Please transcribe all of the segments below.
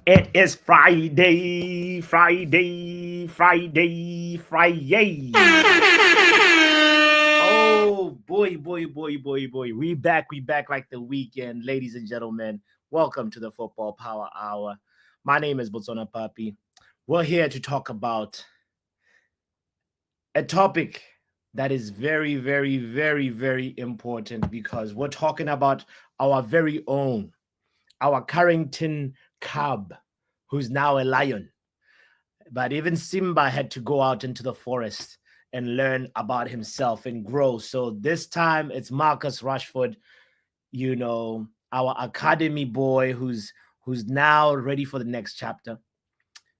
It is Friday, Friday, Friday, Friday. Oh boy. We back like the weekend, ladies and gentlemen. Welcome to the Football Power Hour. My name is Botsona Papi. We're here to talk about a topic that is very important because we're talking about our very own, our Carrington Cub, who's now a lion. But even Simba had to go out into the forest and learn about himself and grow. So this time it's Marcus Rashford, our academy boy who's now ready for the next chapter.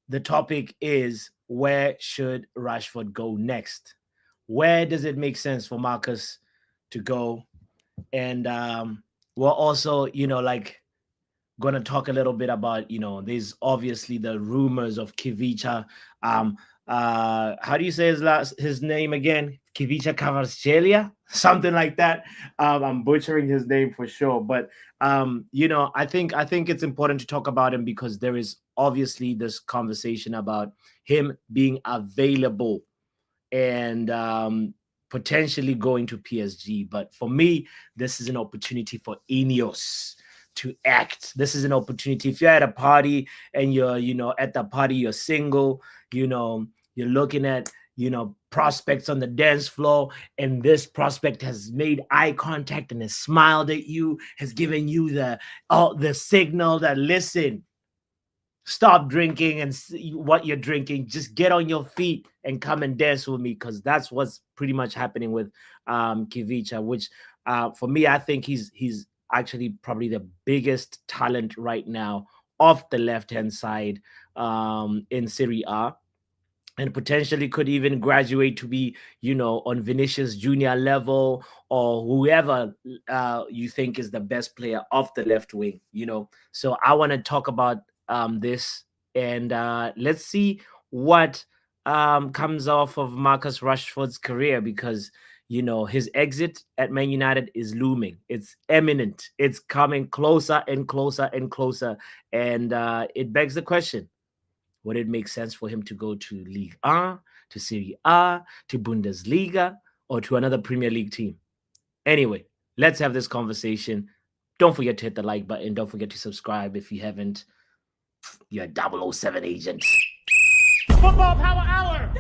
The topic is, where should Rashford go next? Where does it make sense for Marcus to go? And we're also, gonna talk a little bit about, there's obviously the rumors of Kivicha. How do you say his name again? Kivicha Kvaratskhelia, something like that. I'm butchering his name for sure, but I think it's important to talk about him because there is obviously this conversation about him being available and potentially going to PSG. But for me, this is an opportunity for Ineos to act. This is an opportunity. If you're at a party and you're, at the party, you're single, you're looking at, prospects on the dance floor, and this prospect has made eye contact and has smiled at you, has given you the signal that, listen, stop drinking and see what you're drinking. Just get on your feet and come and dance with me, because that's what's pretty much happening with Kivicha, which for me, I think he's actually probably the biggest talent right now off the left-hand side in Serie A, and potentially could even graduate to be, on Vinicius Junior level, or whoever you think is the best player off the left wing. So I want to talk about this, and let's see what comes off of Marcus Rashford's career, because his exit at Man United is looming. It's imminent. It's coming closer and closer and closer, and it begs the question: would it make sense for him to go to Ligue 1, to Serie A, to Bundesliga, or to another Premier League team? Anyway, let's have this conversation. Don't forget to hit the like button. Don't forget to subscribe if you haven't. You're a 007 agent. Football Power Hour!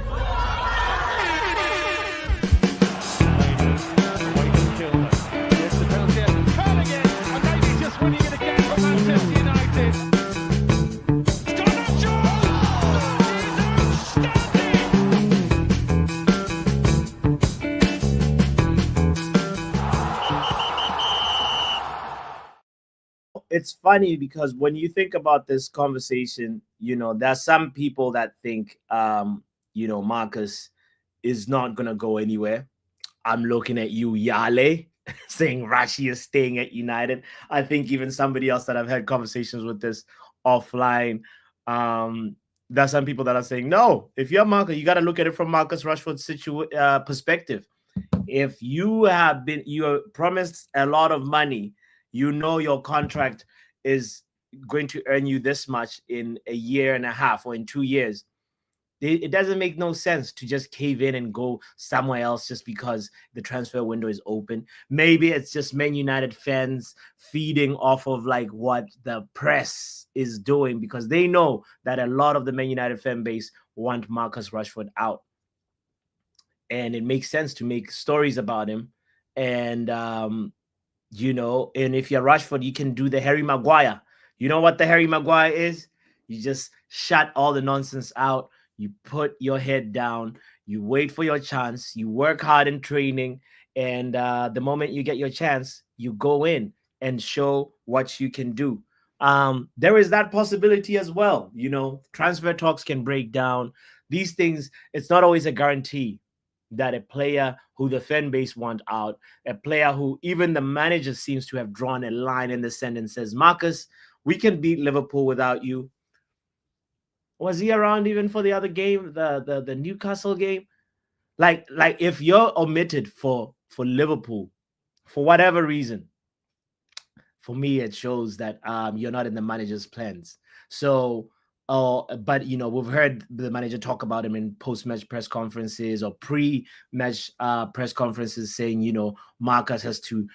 It's funny because when you think about this conversation, there's some people that think, Marcus is not going to go anywhere. I'm looking at you, Yale, saying Rashi is staying at United. I think even somebody else that I've had conversations with this offline, there's some people that are saying, no, if you're Marcus, you got to look at it from Marcus Rashford's perspective. If you're promised a lot of money, your contract is going to earn you this much in a year and a half or in 2 years. It doesn't make no sense to just cave in and go somewhere else just because the transfer window is open. Maybe it's just Man United fans feeding off of like what the press is doing, because they know that a lot of the Man United fan base want Marcus Rashford out. And it makes sense to make stories about him. And and if you're Rashford, you can do the Harry Maguire. You know what the Harry Maguire is? You just shut all the nonsense out. You put your head down. You wait for your chance. You work hard in training. And the moment you get your chance, you go in and show what you can do. There is that possibility as well. Transfer talks can break down. These things, it's not always a guarantee that a player who the fan base want out, a player who even the manager seems to have drawn a line in the sand and says, Marcus, we can beat Liverpool without you. Was he around even for the other game, the Newcastle game? Like if you're omitted for Liverpool for whatever reason, for me it shows that you're not in the manager's plans. So, but we've heard the manager talk about him in post-match press conferences or pre-match press conferences, saying, Marcus has to,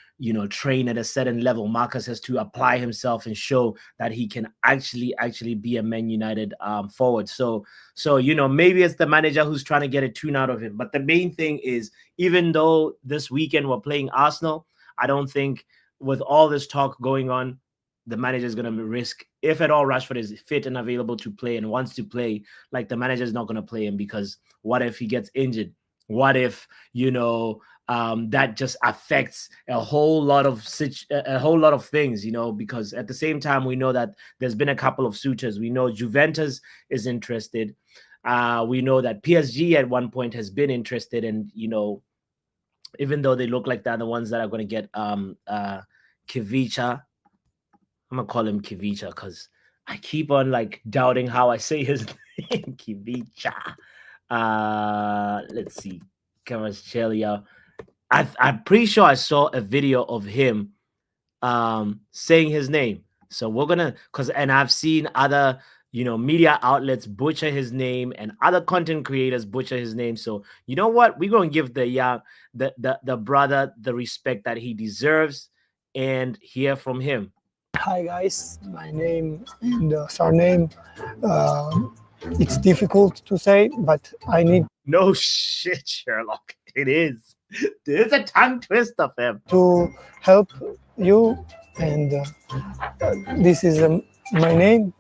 train at a certain level. Marcus has to apply himself and show that he can actually be a Man United forward. So maybe it's the manager who's trying to get a tune out of him. But the main thing is, even though this weekend we're playing Arsenal, I don't think, with all this talk going on, the manager is going to risk, if at all Rashford is fit and available to play and wants to play, like, the manager is not going to play him, because what if he gets injured? What if, that just affects a whole lot of things, because at the same time, we know that there's been a couple of suitors. We know Juventus is interested. We know that PSG at one point has been interested, and even though they look like they're the ones that are going to get Kivicha. I'm gonna call him Kivicha because I keep on doubting how I say his name. Kivicha. Let's see. Kvaratskhelia. I'm pretty sure I saw a video of him saying his name. So we're gonna, and I've seen other media outlets butcher his name, and other content creators butcher his name. So you know what? We're gonna give the brother the respect that he deserves and hear from him. Hi guys, my name and surname, it's difficult to say, but I need No shit, Sherlock. It is. There's a tongue twister, fam. to help you, and this is my name.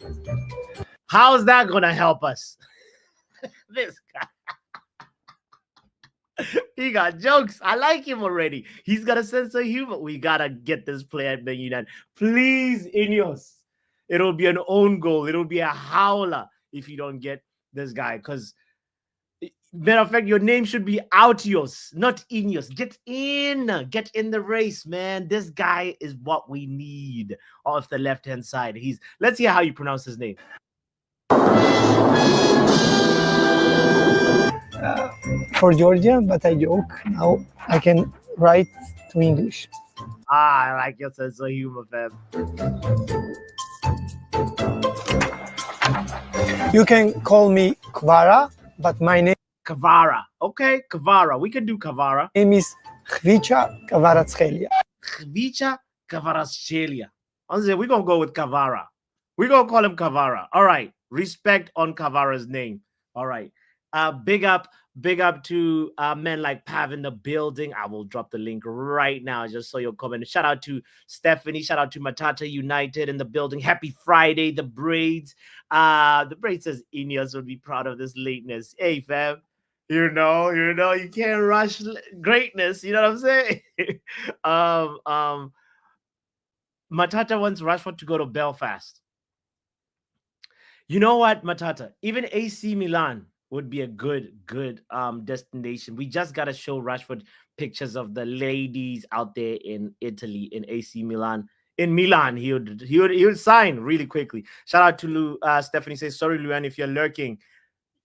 How's that gonna help us? This guy. He got jokes. I like him already. He's got a sense of humor. We gotta get this player at Man United. Please, Ineos. It'll be an own goal. It'll be a howler if you don't get this guy. Because, matter of fact, your name should be Autios, not Ineos. Get in the race, man. This guy is what we need off the left-hand side. Let's hear how you pronounce his name. For Georgia, but I joke. Now I can write to English. I like your sense of humor, fam. You can call me Kvara, but my name Kvara. Okay, Kvara. We can do Kvara. is Khvicha Kvaratskhelia. Khvicha Kvaratskhelia. Honestly, we're going to go with Kvara. We're going to call him Kvara. All right. Respect on Kvara's name. All right. Big up to men like Pav in the building. I will drop the link right now just so you'll comment. Shout out to Stephanie. Shout out to Matata United in the building. Happy Friday, the Braids. The Braids says Ineos would be proud of this lateness. Hey, fam. You can't rush greatness. You know what I'm saying? Matata wants Rashford to go to Belfast. You know what, Matata? Even AC Milan would be a good destination. We just got to show Rashford pictures of the ladies out there in Italy, in AC Milan. In Milan, he would sign really quickly. Shout out to Stephanie says, sorry, Luen, if you're lurking.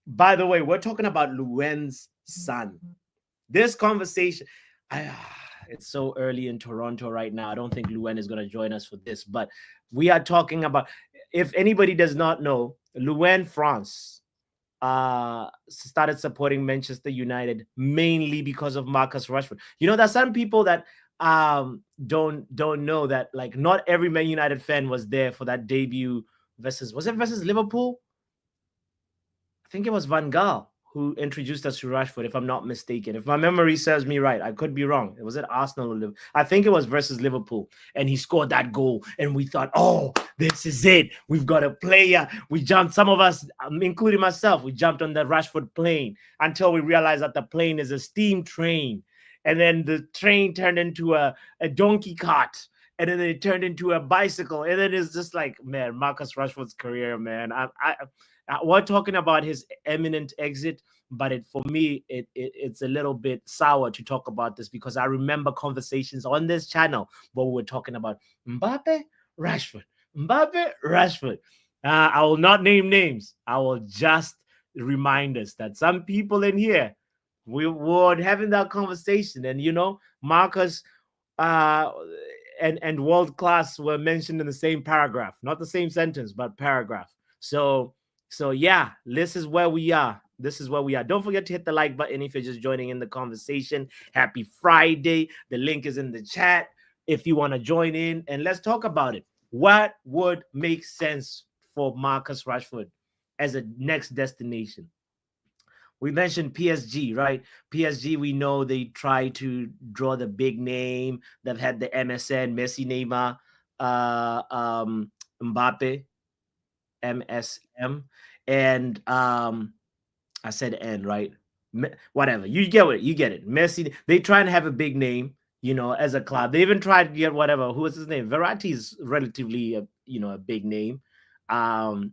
By the way, we're talking about Luen's son. This conversation, it's so early in Toronto right now. I don't think Luen is going to join us for this, but we are talking about, if anybody does not know, Luen France started supporting Manchester United mainly because of Marcus Rashford. There's some people that don't know that, like, not every Man United fan was there for that debut versus Liverpool? I think it was Van Gaal who introduced us to Rashford, if I'm not mistaken. If my memory serves me right, I could be wrong. Was it Arsenal or Liverpool? I think it was versus Liverpool. And he scored that goal. And we thought, oh, this is it. We've got a player. We jumped, some of us, including myself, we jumped on the Rashford plane until we realized that the plane is a steam train. And then the train turned into a donkey cart. And then it turned into a bicycle. And then it's just like, man, Marcus Rashford's career, man. We're talking about his imminent exit, but for me, it's a little bit sour to talk about this, because I remember conversations on this channel where we were talking about Mbappe, Rashford. I will not name names. I will just remind us that some people in here, we were having that conversation, and Marcus and world class were mentioned in the same paragraph, not the same sentence, but paragraph. So yeah, this is where we are. This is where we are. Don't forget to hit the like button if you're just joining in the conversation. Happy Friday. The link is in the chat if you want to join in, and let's talk about it. What would make sense for Marcus Rashford as a next destination? We mentioned PSG, right? PSG, we know they try to draw the big name. They've had the MSN, Messi, Neymar, Mbappe, MSM, and I said N, right? Whatever. You get it. You get it. Messi, they try and have a big name, as a club. They even tried to get whatever. Who was his name? Verratti is relatively a big name. Um,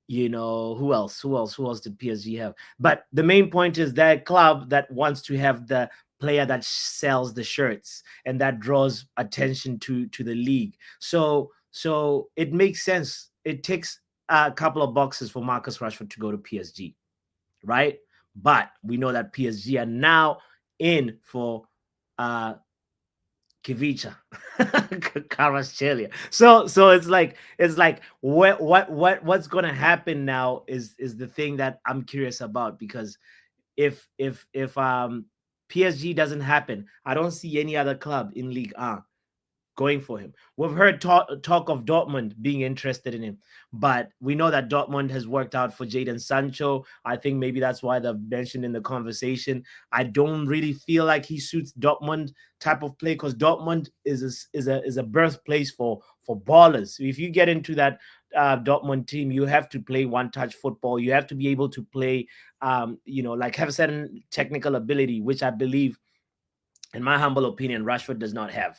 who else did PSG have? But the main point is that club that wants to have the player that sells the shirts and that draws attention to the league. So it makes sense. It takes a couple of boxes for Marcus Rashford to go to PSG, right? But we know that PSG are now in for Kivicha, Kvaratskhelia. So it's like what's gonna happen now is the thing that I'm curious about, because if PSG doesn't happen, I don't see any other club in League A going for him. We've heard talk of Dortmund being interested in him, but we know that Dortmund has worked out for Jadon Sancho. I think maybe that's why they've mentioned in the conversation. I don't really feel like he suits Dortmund type of play, because Dortmund is a birthplace for ballers. So if you get into that Dortmund team, you have to play one touch football. You have to be able to play, like have certain technical ability, which I believe, in my humble opinion, Rashford does not have.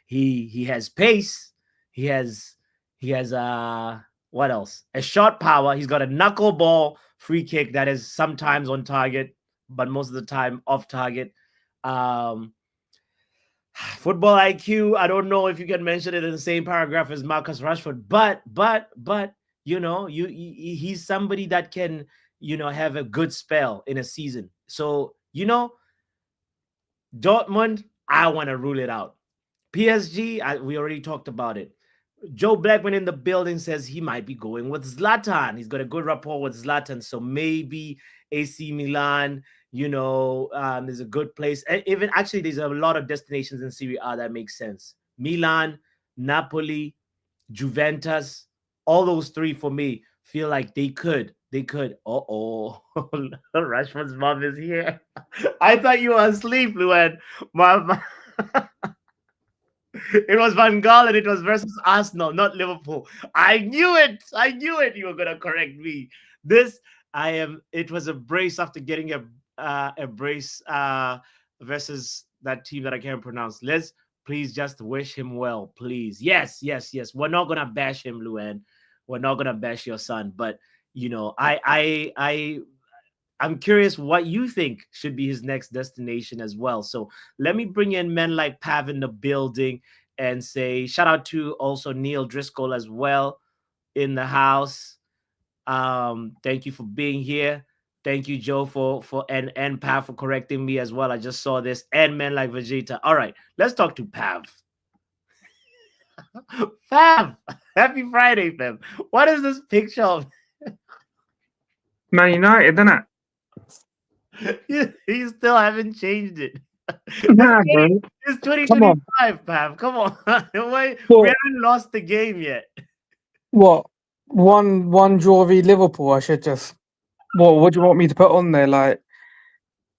He has pace. He has what else? A shot power. He's got a knuckleball free kick that is sometimes on target, but most of the time off target. Um, Football IQ. I don't know if you can mention it in the same paragraph as Marcus Rashford, but he's somebody that can have a good spell in a season. So Dortmund, I want to rule it out. PSG, we already talked about it. Joe Blackman in the building says he might be going with Zlatan. He's got a good rapport with Zlatan, so maybe AC Milan. There's a good place. Even actually, there's a lot of destinations in Serie A that make sense. Milan, Napoli, Juventus, all those three for me feel like they could. They could. Rashford's mom is here. I thought you were asleep, Luan. My It was Van Gaal and it was versus Arsenal, not Liverpool. I knew it. I knew it. You were gonna correct me. This I am. It was a brace after getting a brace versus that team that I can't pronounce. Let's please just wish him well, please. Yes, yes, yes. We're not gonna bash him, Luan. We're not gonna bash your son, but I'm curious what you think should be his next destination as well. So let me bring in men like Pav in the building and say shout out to also Neil Driscoll as well in the house. Thank you for being here. Thank you, Joe, and Pav for correcting me as well. I just saw this, and men like Vegeta. All right, let's talk to Pav. Pav, happy Friday, Pav. What is this picture of? Man United, isn't it? You still haven't changed it. Nah, bro. It's Come on. 2025, Pav. Come on. We What? haven't lost the game yet. What? One draw v Liverpool. I should just. What do you want me to put on there? Like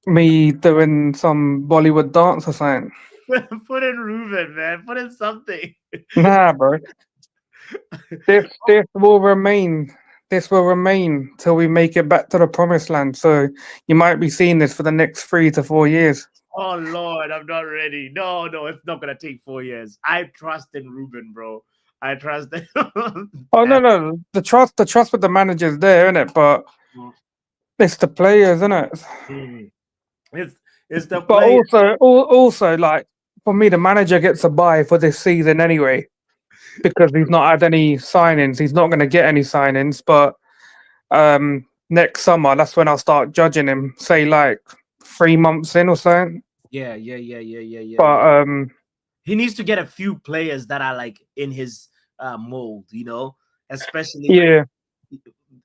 me doing some Bollywood dance or something? Put in Ruben, man. Put in something. Nah, bro. This will remain. This will remain till we make it back to the promised land. So you might be seeing this for the next 3 to 4 years. Oh Lord, I'm not ready. No, it's not gonna take 4 years. I trust in Ruben, bro. I trust in Oh no, the trust with the manager's there, isn't it? But it's the players, isn't it? It's the But play. also, like for me, the manager gets a buy for this season anyway, because he's not had any signings. He's not going to get any signings. But next summer, that's when I'll start judging him. Say like 3 months in or something. Yeah. But he needs to get a few players that are like in his mold, especially yeah.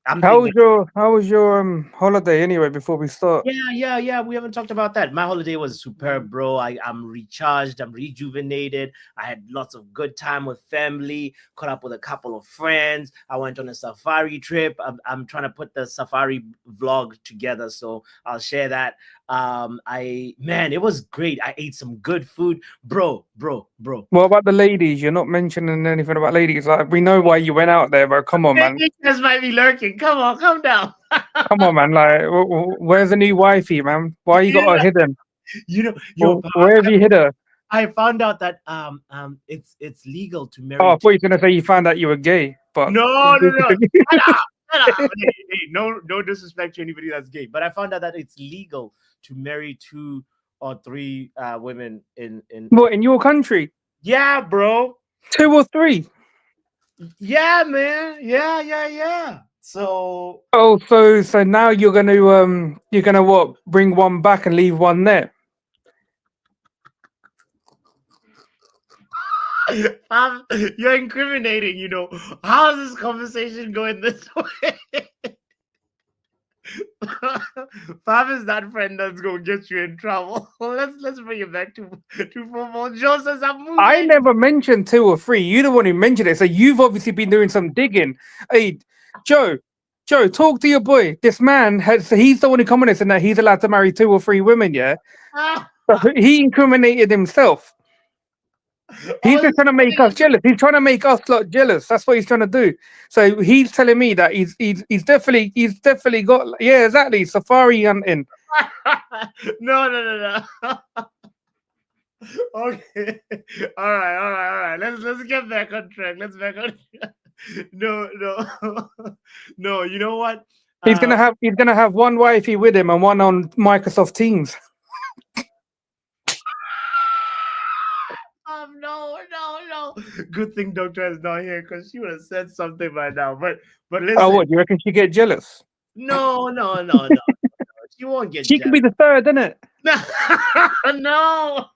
I'm How thinking. was your holiday anyway? Before we start, Yeah. We haven't talked about that. My holiday was superb, bro. I'm recharged. I'm rejuvenated. I had lots of good time with family. Caught up with a couple of friends. I went on a safari trip. I'm trying to put the safari vlog together, so I'll share that. Man, it was great. I ate some good food, bro. what about the ladies? You're not mentioning anything about ladies. Like we know why you went out there, but come on, man. This might be lurking. Come on, come down. Come on, man. Like, where's the new wifey, man? Why you got her hidden? Yo, Where have you hid her? I found out that it's legal to Oh, marry I thought you were gonna say you found out you were gay, but no. Shut up. Shut up. Hey, no disrespect to anybody that's gay. But I found out that it's legal to marry two or three women in what in your country? yeah, bro. 2 or 3? Yeah, man. Yeah. So Oh, so now you're gonna what? Bring one back and leave one there. you're incriminating, you know. How is this conversation going this way? Fab is that friend that's gonna get you in trouble. Let's bring it back to football. Joe says I'm I moving. never mentioned 2 or 3. You're the one who mentioned it, so you've obviously been doing some digging. Hey, Joe, talk to your boy. This man has. He's the one who commented that he's allowed to marry 2 or 3 women. Yeah, so he incriminated himself. He's Oh, just trying to make us jealous. He's trying to make us lot jealous. That's what he's trying to do. So he's telling me that he's definitely got, yeah, exactly, safari hunting. no. Okay. All right. Let's get back on track. Let's back on track. No. No, you know what? He's gonna have one wifey with him and one on Microsoft Teams. No. Good thing Doctor is not here because she would have said something by now. But Oh, listen, what? Do you reckon she get jealous? no. She won't get She could jealous. be the third, innit? No.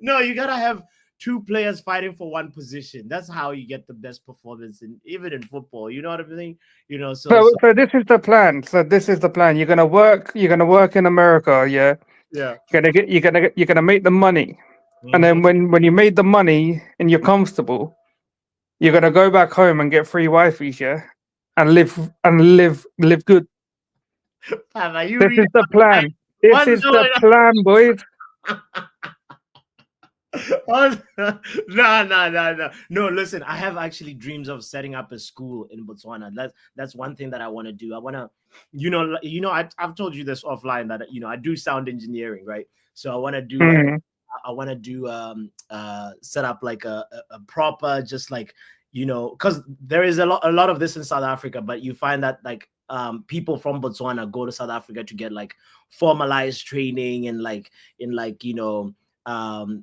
No, you gotta have two players fighting for one position. That's how you get the best performance in even in football. You know what I mean? You know, So this is the plan. So this is the plan. You're gonna work. You're gonna work in America. Yeah. yeah. You're gonna make the money, and Mhm. then when you made the money and you're comfortable, you're gonna go back home and get 3 wifeys. Yeah, and live good. Fam, are you This reading is the my plan. mind? This What's is the going plan, boys. on? No. No, listen, I have actually dreams of setting up a school in Botswana. That's one thing that I want to do. I want to, I've told you this offline that I do sound engineering, right? So I want to do Mhm. set up like a proper just like because there is a lot of this in South Africa, but you find that like people from Botswana go to South Africa to get like formalized training and like in like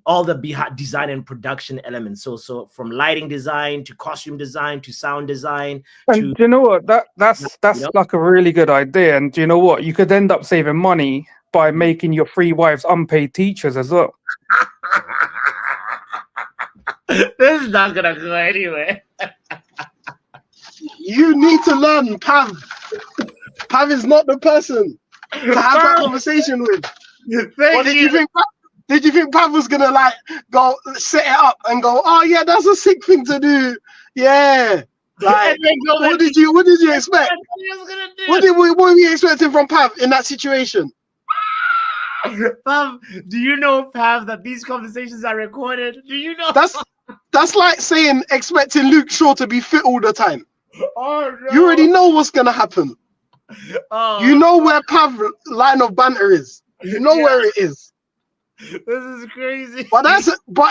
all the design and production elements. So from lighting design to costume design to sound design And to do you know what? That that's you that's know like a really good idea. And do you know what? You could end up saving money by making your 3 wives unpaid teachers as well. this is not gonna go anywhere. You need to learn, Pav. Pav is not the person to have that conversation with. What did you think? Did you think Pav was gonna like go set it up and go, oh yeah, that's a sick thing to do? Yeah. Like what did you expect? What were we expecting from Pav in that situation? Pav, do you know, Pav, that these conversations are recorded? Do you know? That's like saying expecting Luke Shaw to be fit all the time. Oh no. You already know what's gonna happen. Oh, You know where Pav line of banter is. You know where it is. this is crazy. But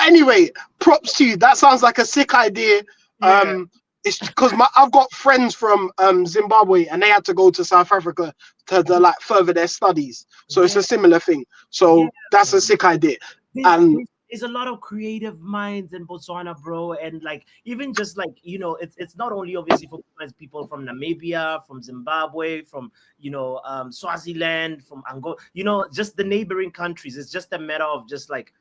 anyway, props to you. That sounds like a sick idea. Yeah. It's because I've got friends from Zimbabwe and they had to go to South Africa to like further their studies. So it's a similar thing. So that's a sick idea. There's a lot of creative minds in Botswana, bro, and like even just like it's not only obviously for people from Namibia, from Zimbabwe, from Swaziland, from Angola, just the neighboring countries. It's just a matter of just like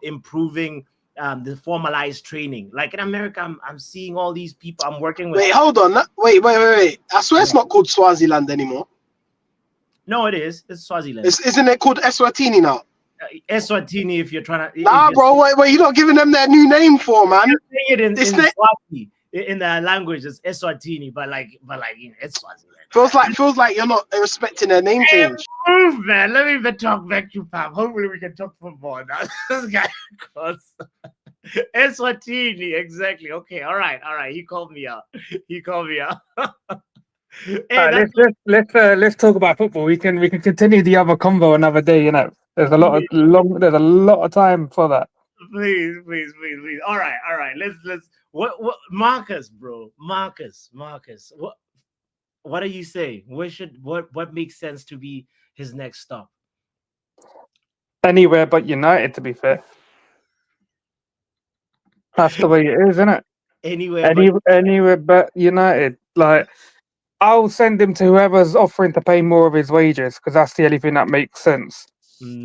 improving the formalized training. Like in America, I'm seeing all these people. I'm working with. Wait, hold on. Wait. I swear it's not called Swaziland anymore. No, it is. It's Swaziland. Isn't it called Eswatini now? Eswatini, if you're trying to. Nah, bro. Wait. You're not giving them that new name for, man. You're saying it in It's Swazi. In the language, it's Eswatini, but it's Swaziland. Feels like you're not respecting their name change. Move, man. Let me even talk back to Pam. Hopefully, we can talk football now. This guy calls Eswatini, exactly. Okay, all right. He called me out. Hey, let's talk about football. We can continue the other convo another day. You know, there's a lot of time for that. Please. All right. Let's. What Marcus, bro? Marcus. What do you say? What makes sense to be his next stop? Anywhere but United, to be fair. That's the way it is, isn't it? Anywhere but United. Like, I'll send him to whoever's offering to pay more of his wages, because that's the only thing that makes sense.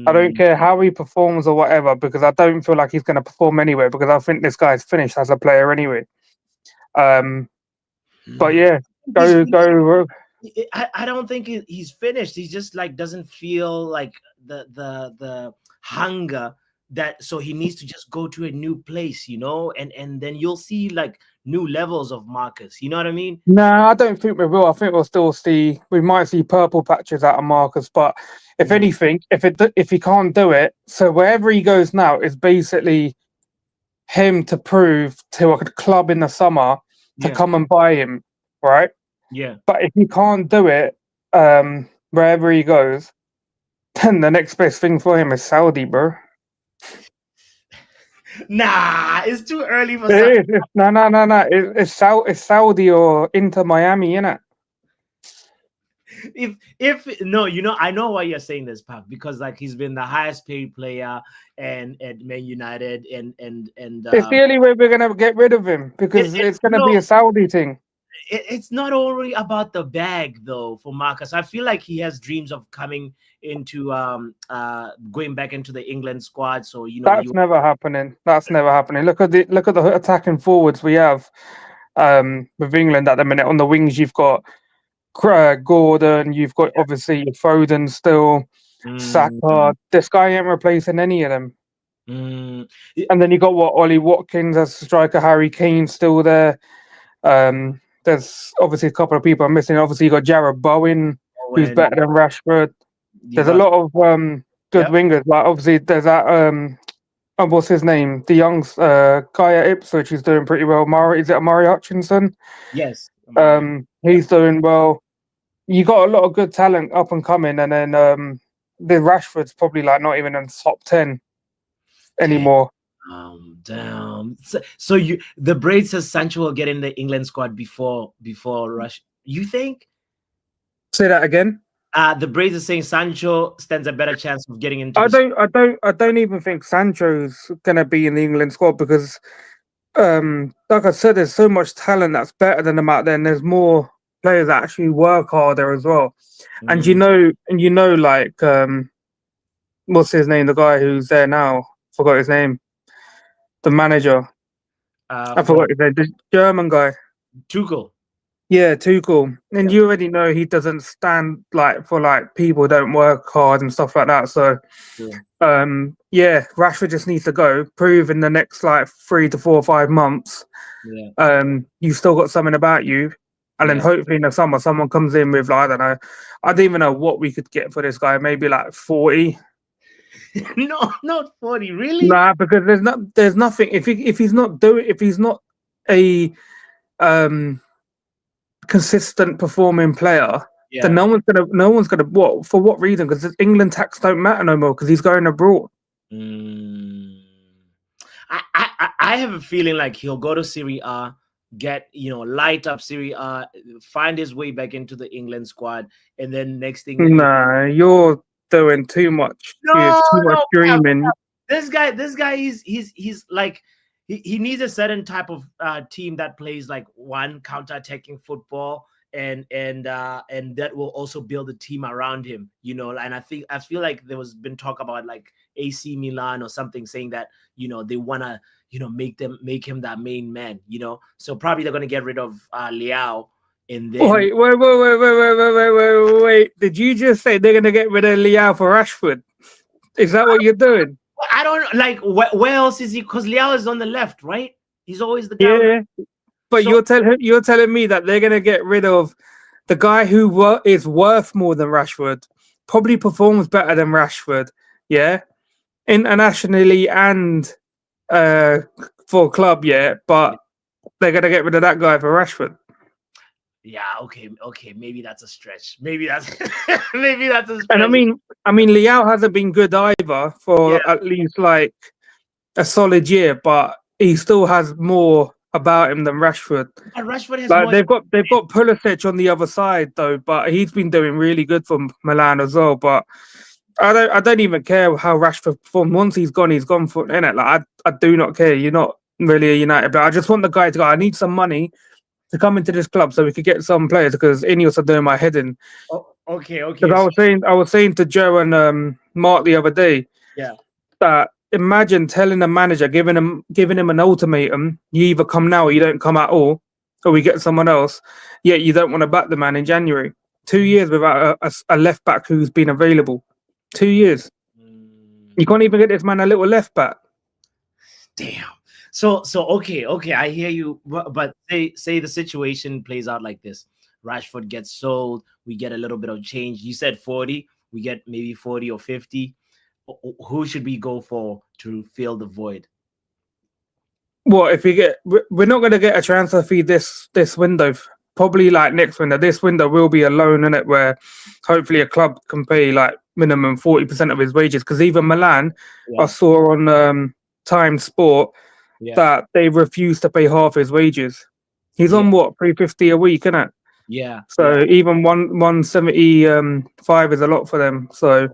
I don't care how he performs or whatever, because I don't feel like he's going to perform anywhere, because I think this guy's finished as a player anyway. But yeah, go. I don't think he's finished. He just like doesn't feel like the hunger that, so he needs to just go to a new place, you know, and then you'll see like new levels of Marcus. You know what I mean? No, I don't think we will. I think we'll still see. We might see purple patches out of Marcus, but if anything, if he can't do it, so wherever he goes now is basically him to prove to a club in the summer to come and buy him, right? Yeah. But if he can't do it, wherever he goes, then the next best thing for him is Saudi, bro. Nah, it's too early for Saudi. No. It's Saudi or Inter Miami, innit? If no, you know, I know why you're saying this, Pap, because like he's been the highest paid player and at Man United and it's the only way we're gonna get rid of him, because it's gonna be a Saudi thing. It's not only about the bag though for Marcus. I feel like he has dreams of coming into going back into the England squad. So you know that's never happening. Look at the attacking forwards we have with England at the minute. On the wings, you've got Gordon, you've got obviously Foden still, Saka. This guy ain't replacing any of them. And then you got Ollie Watkins as striker, Harry Kane still there. There's obviously a couple of people I'm missing. Obviously, you got Jarrod Bowen, who's better than Rashford. There's a lot of good wingers. Like obviously, there's that what's his name? The young guy at Ipswich who's doing pretty well. Is it Murray Hutchinson? Yes. He's doing well. You got a lot of good talent up and coming, and then the Rashford's probably like not even in the top 10 anymore. Damn. So the Braid says Sancho will get in the England squad before Rush. You think? Say that again. The Braid is saying Sancho stands a better chance of getting into. I don't even think Sancho's gonna be in the England squad, because, like I said, there's so much talent that's better than them out there, and there's more players that actually work harder as well. And you know, like what's his name? The guy who's there now. Forgot his name. The manager. I forgot his name. The German guy. Tuchel. Yeah, Tuchel. And you already know he doesn't stand for people who don't work hard and stuff like that. So Rashford just needs to go, prove in the next 3 to 4 or 5 months. You've still got something about you. And then hopefully in the summer someone comes in with I don't know. I don't even know what we could get for this guy, maybe 40. No, not 40, really? Nah, because there's nothing if he's not a consistent performing player, then no one's gonna what, for what reason? Because England tax don't matter no more because he's going abroad. I have a feeling like he'll go to Serie A, get light up Serie A, find his way back into the England squad, and then next thing you're doing too much. Too much dreaming. This guy he's like he needs a certain type of team that plays like one counter-attacking football, and that will also build a team around him, and I feel like there was been talk about like AC Milan or something saying that they want to make him that main man, so probably they're going to get rid of Leao, and then Wait. Did you just say they're gonna get rid of Liao for Rashford? Is that what you're doing? I don't like where else is he, because Leao is on the left, right? He's always the guy Yeah, but So- you're telling me that they're gonna get rid of the guy who is worth more than Rashford, probably performs better than Rashford, yeah, internationally and for club, yeah, but they're gonna get rid of that guy for Rashford. Yeah, okay, maybe that's a stretch. Maybe that's maybe that's a stretch. And I mean, Liao hasn't been good either for at least like a solid year, but he still has more about him than Rashford. But Rashford has Like more. they've got Pulisic on the other side though, but he's been doing really good for Milan as well. But I don't even care how Rashford performed. Once he's gone for innit. Like I do not care. You're not really a United, but I just want the guy to go. I need some money to come into this club so we could get some players because Ineos are doing my head in. Oh, okay. Because I was saying to Joe and Mark the other day, Yeah. that imagine telling a manager, giving him an ultimatum: you either come now or you don't come at all, or we get someone else. Yet you don't want to back the man in January. 2 years without a left back who's been available. 2 years. You can't even get this man a little left back. Damn. So okay, I hear you, but say the situation plays out like this: Rashford gets sold, we get a little bit of change. You said 40, we get maybe 40 or 50. Who should we go for to fill the void? Well, if we're not going to get a transfer fee this window. Probably like next window. This window will be a loan in it, where hopefully a club can pay like minimum 40% of his wages. Because even Milan, I saw on Time Sport that they refuse to pay half his wages. He's on what, 350 a week, isn't it? Yeah. So even 175 is a lot for them. So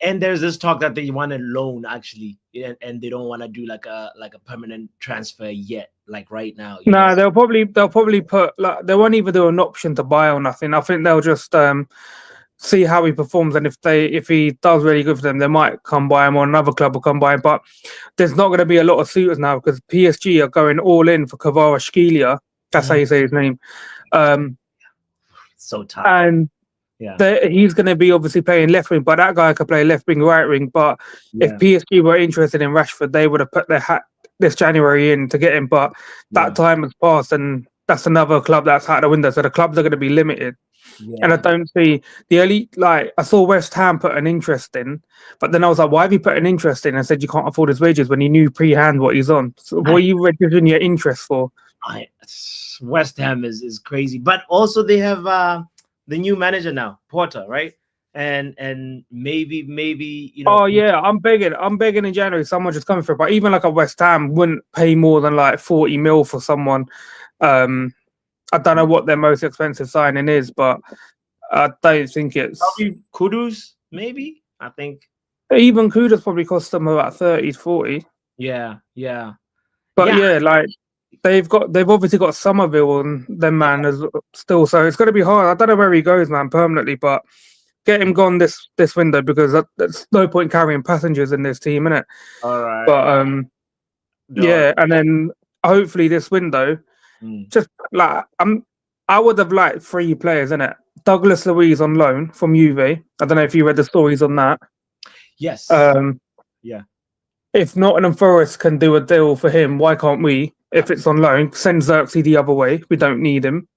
and there's this talk that they want a loan actually, and they don't want to do like a permanent transfer yet, like right now. No, they'll probably put like they won't even do an option to buy or nothing. I think they'll just see how he performs, and if he does really good for them, they might come by him, or another club will come by him. But there's not going to be a lot of suitors now because PSG are going all in for Kvaratskhelia. That's how you say his name. So tough. And he's going to be obviously playing left wing, but that guy could play left wing, right wing. But if PSG were interested in Rashford, they would have put their hat this January in to get him. But that time has passed, and that's another club that's out the window. So the clubs are going to be limited. And I don't see the early, like I saw West Ham put an interest in, but then I was like, why have you put an interest in? And said you can't afford his wages when you knew pre-hand what he's on. So what are you registering your interest for? West Ham is crazy, but also they have the new manager now, Porter, right? And maybe Oh yeah, I'm begging in January someone just coming for it. But even like a West Ham wouldn't pay more than like 40 mil for someone. I don't know what their most expensive signing is, but I don't think it's probably Kudus. Maybe I think even Kudus probably cost them about 30 to 40. Yeah. But like they've obviously got Somerville on them, man, as still. So it's going to be hard. I don't know where he goes, man, permanently, but get him gone this window because there's no point carrying passengers in this team, innit? All right. But and then hopefully this window. Just like I would have liked 3 players in it. Douglas Luiz on loan from Juve. I don't know if you read the stories on that. Yes. Yeah. If Nottingham Forest can do a deal for him, why can't we? If it's on loan, send Xerxes the other way. We don't need him.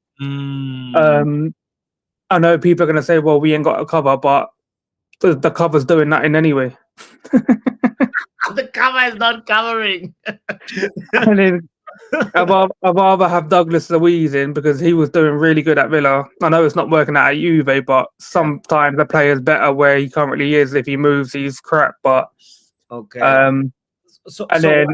I know people are going to say, "Well, we ain't got a cover," but the cover's doing that in anyway. The cover is not covering. And then I'd rather have Douglas Luiz in because he was doing really good at Villa. I know it's not working out at Juve, but sometimes the player's better where he currently is. If he moves, he's crap. But then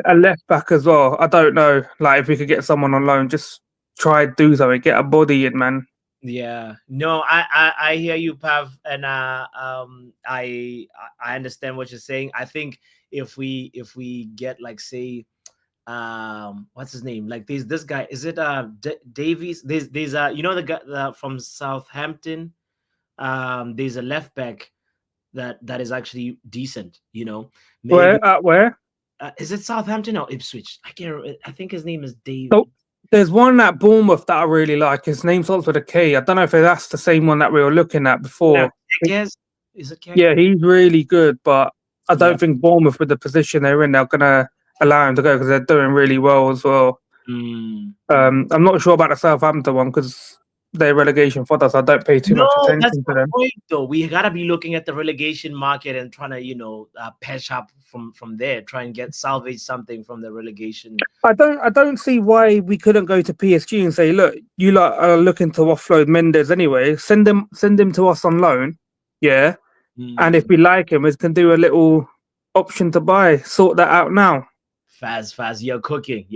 a left back as well. I don't know. Like if we could get someone on loan, just try to do something. Get a body in, man. Yeah. No, I hear you, Pav, and I understand what you're saying. I think if we get like say what's his name? Like there's this guy. Is it Davies? There's you know the guy from Southampton. There's a left back that is actually decent. You know, maybe Where? is it Southampton or Ipswich? I can't. I think his name is Dave. So there's one at Bournemouth that I really like. His name starts with a K. I don't know if that's the same one that we were looking at before. Is it Keke? Yeah, he's really good, but I don't Yeah. think Bournemouth, with the position they're in, they're gonna allow him to go because they're doing really well as well. Mm. I'm not sure about the Southampton one because they're relegation for us. I don't pay too much That's attention to the them. point, though. We gotta be looking at the relegation market and trying to, patch up from there, try and salvage something from the relegation. I don't see why we couldn't go to PSG and say, look, you lot are looking to offload Mendes anyway. Send him to us on loan, yeah. And if we like him, we can do a little option to buy. Sort that out now. Faz, you're cooking.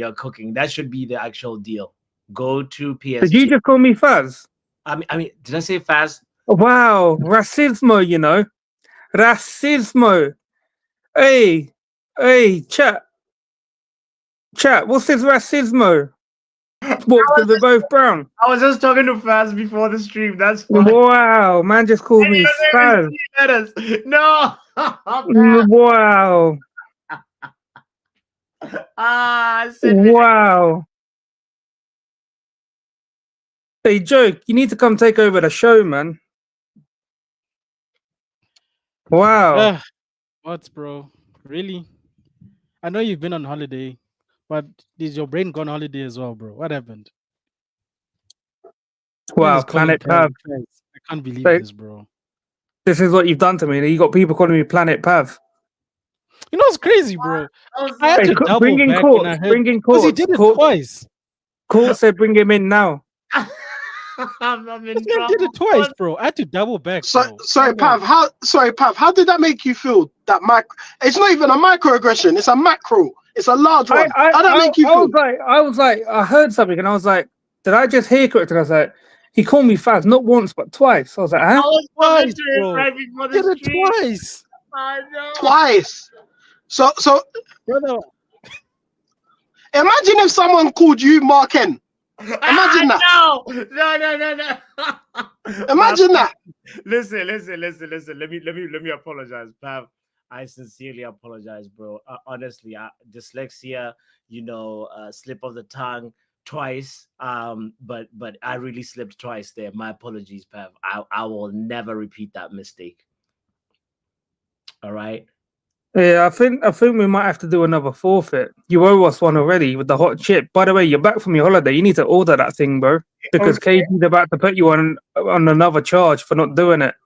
That should be the actual deal. Go to PSG. Did you just call me Faz? I mean, did I say Faz? Wow, racismo, you know. Racismo. Hey, chat, what's this racismo? What, because we're both brown? I was just talking to Faz before the stream. That's fine. Wow, man just called me Faz. No. Wow. Wow. Hey, Joke, you need to come take over the show, man. Wow. What, bro? Really? I know you've been on holiday, but is your brain gone holiday as well, bro? What happened? Wow, Planet Pav. I can't believe this, bro. This is what you've done to me. You got people calling me Planet Pav. You know, it's crazy, bro. I had to double bring in back Courts. and I heard, Bring in because Courts. he did it twice. Court said bring him in now. I'm in This man did it twice, bro. I had to double back. Sorry, Pav. How did that make you feel? That it's not even a microaggression. It's a macro. It's a large one. How did that make you feel? I was like, I heard something and I was like, did I just hear correct? And I was like, he called me Faz not once but twice. I was like, huh? Twice, bro. Did it twice. I know. Twice. So Brother. Imagine if someone called you Marken. Imagine that. No. Imagine that. Listen. Let me apologize, Pav. I sincerely apologize, bro. Honestly, dyslexia, slip of the tongue twice. But I really slipped twice there. My apologies, Pav. I will never repeat that mistake. All right. Yeah, I think we might have to do another forfeit. You owe us one already with the hot chip. By the way, you're back from your holiday. You need to order that thing, bro, because KG's about to put you on another charge for not doing it.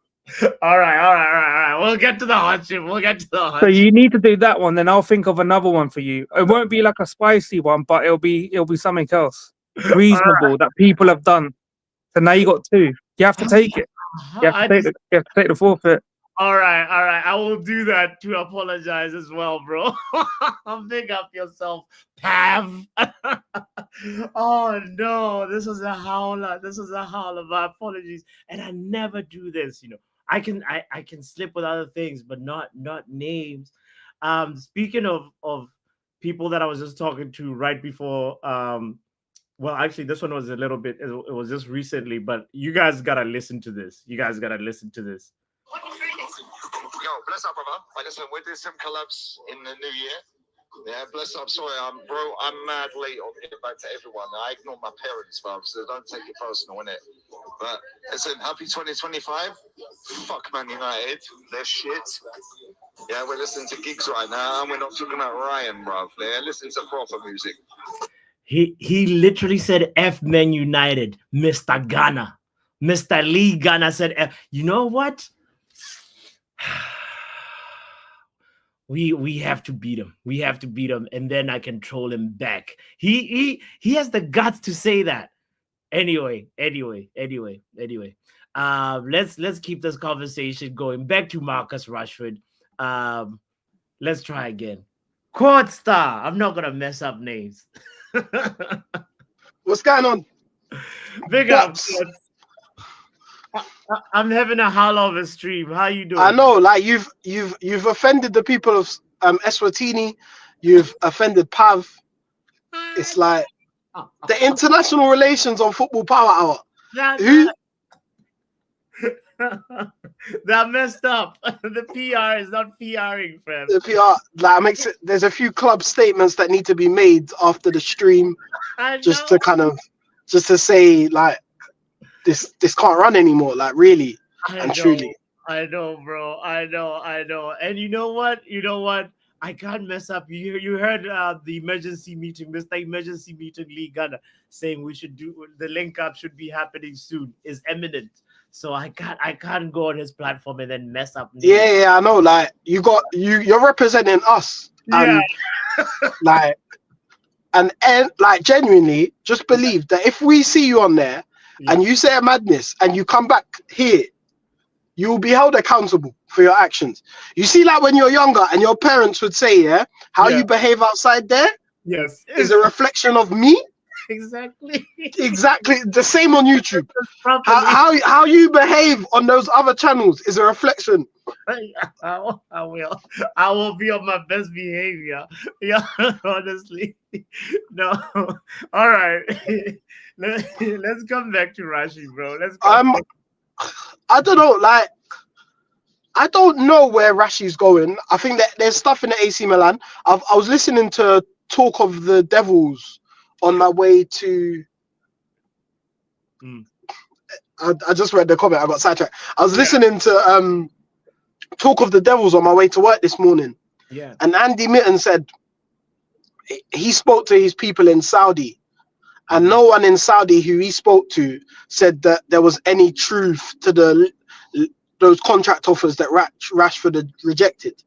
All right. We'll get to the hot chip. So you need to do that one. Then I'll think of another one for you. It won't be like a spicy one, but it'll be something else reasonable that people have done. So now you got two. You have to take it. You have to take the forfeit. All right. I will do that to apologize as well, bro. Big up yourself, Pav. Oh no, this was a howler. My apologies, and I never do this. I can slip with other things, but not names. Speaking of people that I was just talking to right before. Well, actually, this one was a little bit. It was just recently, but you guys gotta listen to this. Yo, bless up, brother. Listen, we're doing some collabs in the new year. Yeah, bless up. Sorry, I'm mad late on getting back to everyone. I ignore my parents, bro, so don't take it personal, innit? But listen, happy 2025. Fuck Man United. They're shit. Yeah, we're listening to gigs right now, and we're not talking about Ryan, bro. They're listening to proper music. He literally said F Man United, Mr. Ghana. Mr. Lee Ghana said F. You know what? We have to beat him. And then I can troll him back. He has the guts to say that. Anyway. Let's keep this conversation going. Back to Marcus Rashford. Let's try again. Quad star. I'm not gonna mess up names. What's going on? Big up. I'm having a howl of a stream. How you doing? I know, like you've offended the people of Eswatini. You've offended Pav. It's like the international relations on Football Power Hour. That, Who? that messed up. The PR is not PRing, fam. The PR, like, makes it. There's a few club statements that need to be made after the stream, I just know. to say like this can't run anymore. Like really I and know. truly. I know, bro. I know. And you know what? I can't mess up. You heard the emergency meeting, Mr. Emergency Meeting Lee Gunner saying we should do the link up should be happening soon, is imminent. So I can't go on his platform and then mess up names. Yeah, I know. Like you're representing us. Yeah. Like and like genuinely just believe that if we see you on there and you say a madness and you come back here, you will be held accountable for your actions. You see, like when you're younger and your parents would say, how you behave outside there Yes. is a reflection of me. Exactly. Exactly the same on YouTube. Properly. How you behave on those other channels is a reflection. I will be on my best behavior. Yeah, honestly. No. All right. Let's come back to Rashi, bro. I don't know, like I don't know where Rashi's going. I think that there's stuff in the AC Milan. I was listening to Talk of the Devils on my way to I just read the comment, I got sidetracked. I was listening to Talk of the Devils on my way to work this morning. Yeah. And Andy Mitten said he spoke to his people in Saudi, and no one in Saudi who he spoke to said that there was any truth to those contract offers that Rashford had rejected.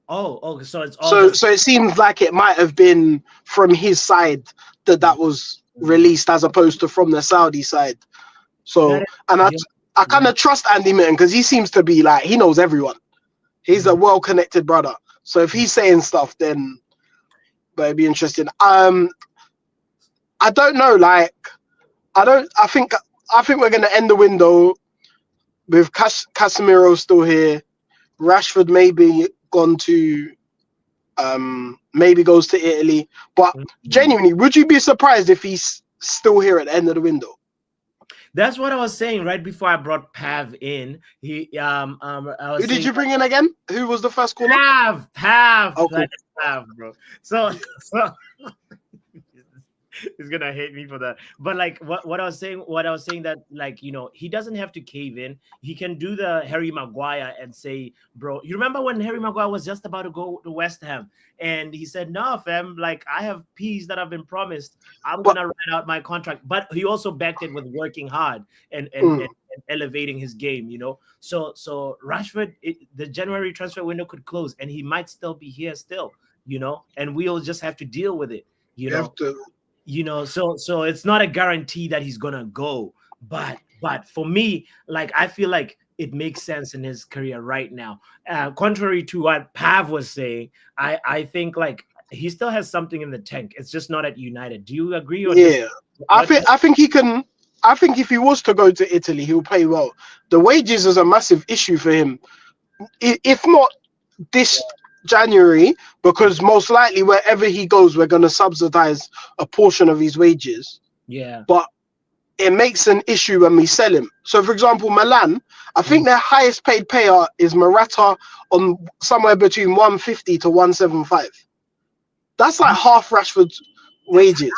Oh, so it's all so it seems like it might have been from his side that was released as opposed to from the Saudi side. So I kind of trust Andy Mitten because he seems to be like he knows everyone. He's a well-connected brother. So if he's saying stuff, then it'd be interesting. I don't know. Like I think we're gonna end the window with Casemiro still here. Rashford maybe gone to maybe goes to Italy. But genuinely, would you be surprised if he's still here at the end of the window? That's what I was saying right before I brought Pav in. Who did you bring in again? Who was the first caller? Pav. Oh, cool. Pav, bro. So he's gonna hate me for that. But like what I was saying that, like, you know, he doesn't have to cave in. He can do the Harry Maguire and say, bro, you remember when Harry Maguire was just about to go to West Ham and he said, no, fam, like I have peas that have been promised. I'm gonna write out my contract. But he also backed it with working hard and elevating his game, you know. So Rashford, the January transfer window could close and he might still be here still, you know, and we'll just have to deal with it, you know. You know, so it's not a guarantee that he's gonna go, but for me, like I feel like it makes sense in his career right now. Contrary to what Pav was saying, I think like he still has something in the tank. It's just not at United. Do you agree? Or I think he can. I think if he was to go to Italy, he'll play well. The wages is a massive issue for him. If not this January, because most likely wherever he goes, we're going to subsidize a portion of his wages. Yeah. But it makes an issue when we sell him. So, for example, Milan, I think their highest paid payer is Morata on somewhere between 150 to 175. That's like half Rashford's wages.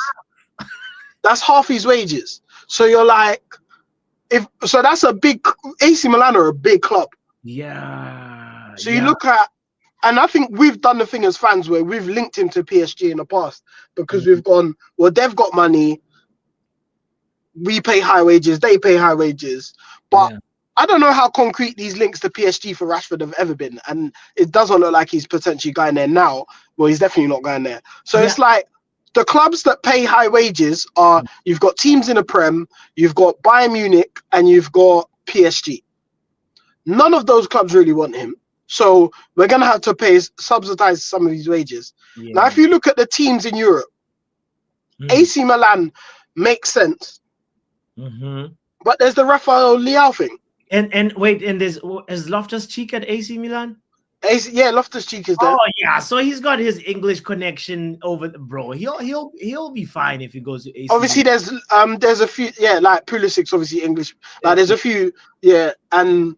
That's half his wages. So you're like, that's a big AC Milan are a big club. Yeah. So you look at. And I think we've done the thing as fans where we've linked him to PSG in the past because we've gone, well, they've got money. We pay high wages. They pay high wages. But I don't know how concrete these links to PSG for Rashford have ever been. And it doesn't look like he's potentially going there now. Well, he's definitely not going there. So it's like the clubs that pay high wages are, you've got teams in the Prem, you've got Bayern Munich, and you've got PSG. None of those clubs really want him. So we're going to have to subsidize some of his wages. Yeah. Now, if you look at the teams in Europe, AC Milan makes sense. But there's the Rafael Leao thing. And wait, and is Loftus-Cheek at AC Milan? Yeah, Loftus-Cheek is there. Oh yeah, so he's got his English connection over the bro. He'll be fine if he goes to AC. Obviously, there's a few, yeah, like Pulisic's obviously English. Like there's a few, yeah, and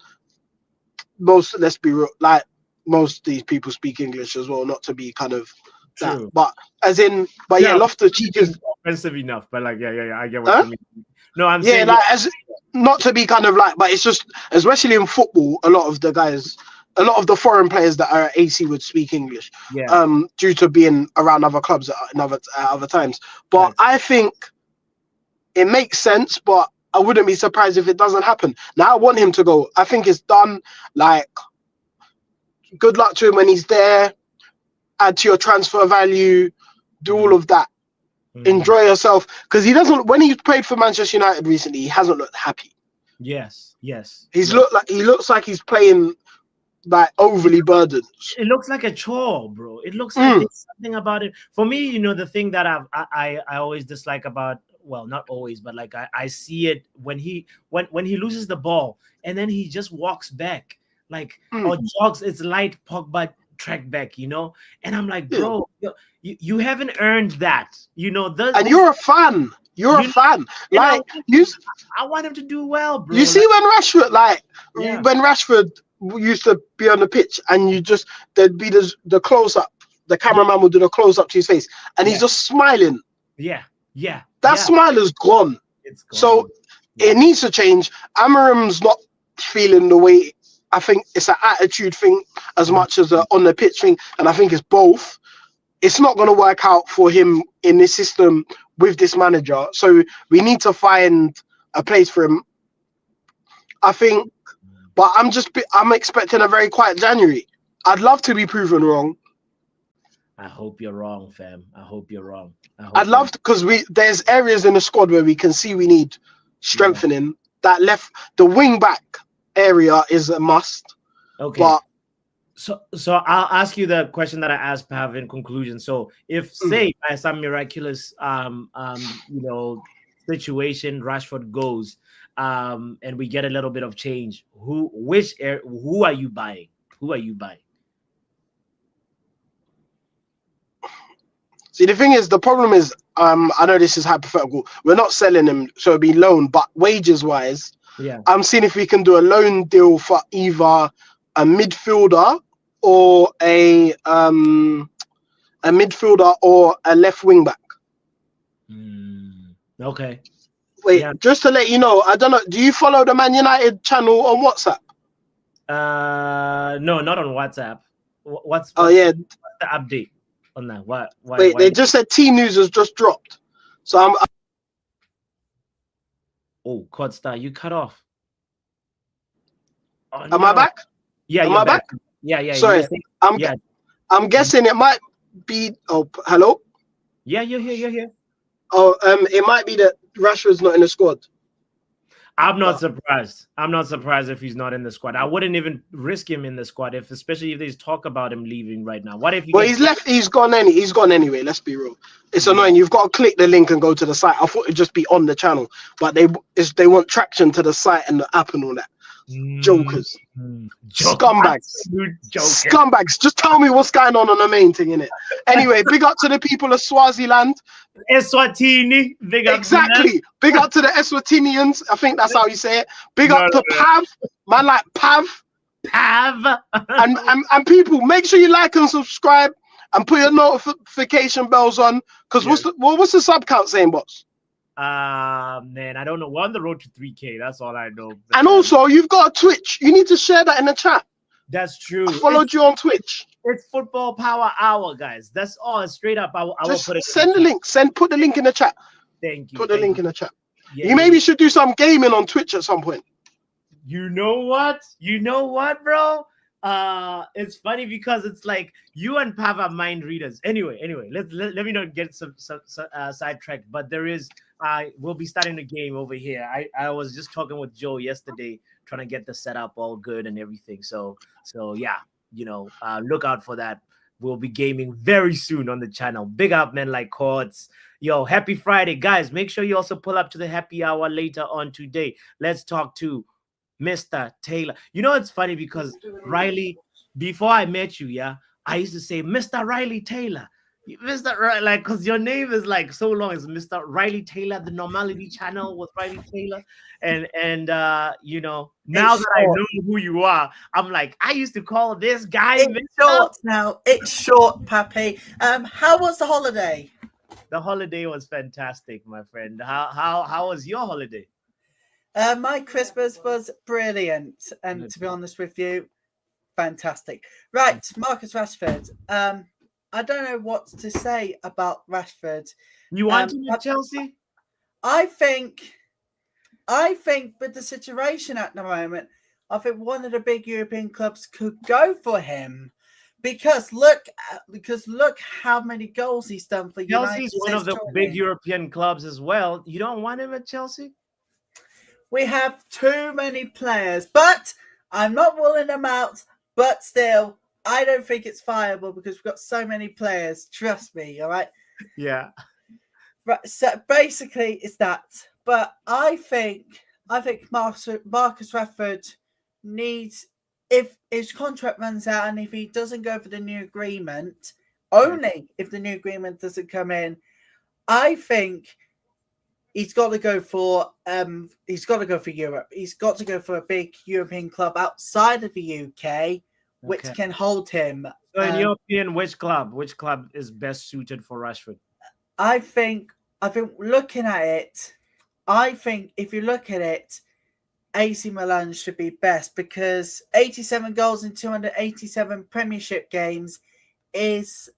most, let's be real, like most of these people speak English as well, not to be kind of that, True. but as in, but yeah, Loftus-Cheek is offensive enough, but like yeah, I get what you mean. No, I'm yeah, saying like as not to be kind of like, but it's just, especially in football, a lot of the foreign players that are at AC would speak English, yeah, due to being around other clubs at other times. But right. I think it makes sense, but I wouldn't be surprised if it doesn't happen. Now I want him to go. I think it's done. Like, good luck to him when he's there. Add to your transfer value. Do all of that. Enjoy yourself, because he doesn't. When he played for Manchester United recently, he hasn't looked happy. Yes. He looks like he's playing like overly burdened. It looks like a chore, bro. It looks like there's something about it. For me, you know, the thing that I always dislike about, well, not always, but like I see it when he loses the ball and then he just walks back, like or jogs. It's light Pogba track back, you know, and I'm like, bro, you haven't earned that, you know. And you're a fan. You're a fan. Like I want him to do well, bro. You see, when Rashford used to be on the pitch, and there'd be the close up. The cameraman would do the close up to his face, and he's just smiling. Yeah. That smile is gone. It's gone. So it needs to change. Amarim's not feeling the way. I think it's an attitude thing as much as an on the pitch thing, and I think it's both. It's not going to work out for him in this system with this manager. So we need to find a place for him, I think. But I'm expecting a very quiet January. I'd love to be proven wrong. I hope you're wrong, fam. I hope you're wrong. I'd love to, because there's areas in the squad where we can see we need strengthening. That the wing back area is a must. Okay. But so I'll ask you the question that I asked Pav in conclusion. So if, say, by some miraculous situation, Rashford goes, and we get a little bit of change, who are you buying? Who are you buying? See, the thing is, the problem is, I know this is hypothetical. We're not selling him, so it'd be loan, but wages wise, I'm seeing if we can do a loan deal for either a midfielder or a midfielder or a left wing back. Okay. Wait, just to let you know, I don't know. Do you follow the Man United channel on WhatsApp? No, not on WhatsApp. What's the update on that? Wait, they just said team news has just dropped. So I'm oh, Codstar, you cut off. Oh, am I back? Yeah, am I back? Yeah. Sorry, I'm guessing it might be. Oh, hello. Yeah, you're here. Oh, it might be that Rashford's not in the squad. I'm not surprised. I'm not surprised if he's not in the squad. I wouldn't even risk him in the squad, especially if there's talk about him leaving right now. What if he? Well, he's left. He's gone anyway. Let's be real. It's annoying. You've got to click the link and go to the site. I thought it'd just be on the channel, but they want traction to the site and the app and all that. Jokers. Scumbags. Scumbags. Just tell me what's going on the main thing, innit? Anyway, big up to the people of Swaziland. Eswatini. Big up. Exactly. Big up to the Eswatinians. I think that's how you say it. Big up to Pav. Man like Pav. and people, make sure you like and subscribe and put your notification bells on. Because what's the sub count saying, boss? Man, I don't know. We're on the road to 3K. That's all I know. And also, you've got a Twitch. You need to share that in the chat. That's true. I followed you on Twitch. It's Football Power Hour, guys. That's all. Straight up. I will put it. Send the link. Put the link in the chat. Thank you. Put the link in the chat. You maybe should do some gaming on Twitch at some point. You know what? Bro? It's funny because it's like you and Pav are mind readers. Anyway, let me not get some sidetracked. But there is, we'll be starting the game over here. I was just talking with Joe yesterday, trying to get the setup all good and everything. So yeah, look out for that. We'll be gaming very soon on the channel. Big up, men like Chords. Yo, happy Friday, guys. Make sure you also pull up to the happy hour later on today. Let's talk to Mr. Taylor. It's funny because Riley, before I met you, yeah, I used to say Mr. Riley Taylor. Like, because your name is like so long. It's Mr. Riley Taylor, the Normality Channel with Riley Taylor, and you know, now It's that I short. know who you are, I'm like, I used to call this guy It's Mr. short now. It's short, Pappy. How was the holiday? The holiday was fantastic, my friend. How was your holiday? My Christmas was brilliant, and to be honest with you, fantastic. Right, Marcus Rashford. I don't know what to say about Rashford. You want him at Chelsea? I think with the situation at the moment, I think one of the big European clubs could go for him because look how many goals he's done for United. Chelsea's one of the big European clubs as well. You don't want him at Chelsea? We have too many players, but I'm not ruling them out. But still, I don't think it's viable because we've got so many players. Trust me, all right? Yeah. Right. So basically, it's that. But I think Marcus Rashford needs, if his contract runs out and if he doesn't go for the new agreement, only if the new agreement doesn't come in, I think he's got to go for Europe. He's got to go for a big European club outside of the UK, which can hold him. So in your opinion, which club is best suited for Rashford? I think looking at it, I think if you look at it, AC Milan should be best because 87 goals in 287 Premiership games is,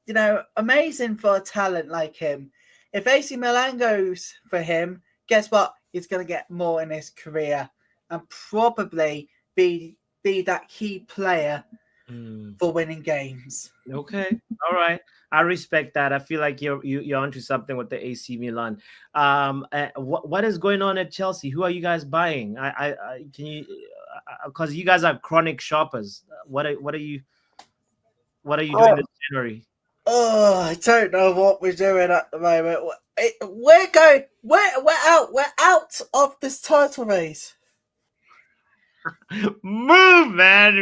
you know, amazing for a talent like him. If AC Milan goes for him, guess what? He's going to get more in his career and probably be that key player for winning games. Okay, all right. I respect that. I feel like you're onto something with the AC Milan. What is going on at Chelsea? Who are you guys buying? I can you, because you guys are chronic shoppers. What are you doing this January? Oh, I don't know what we're doing at the moment. We're out of this title race. Move, man.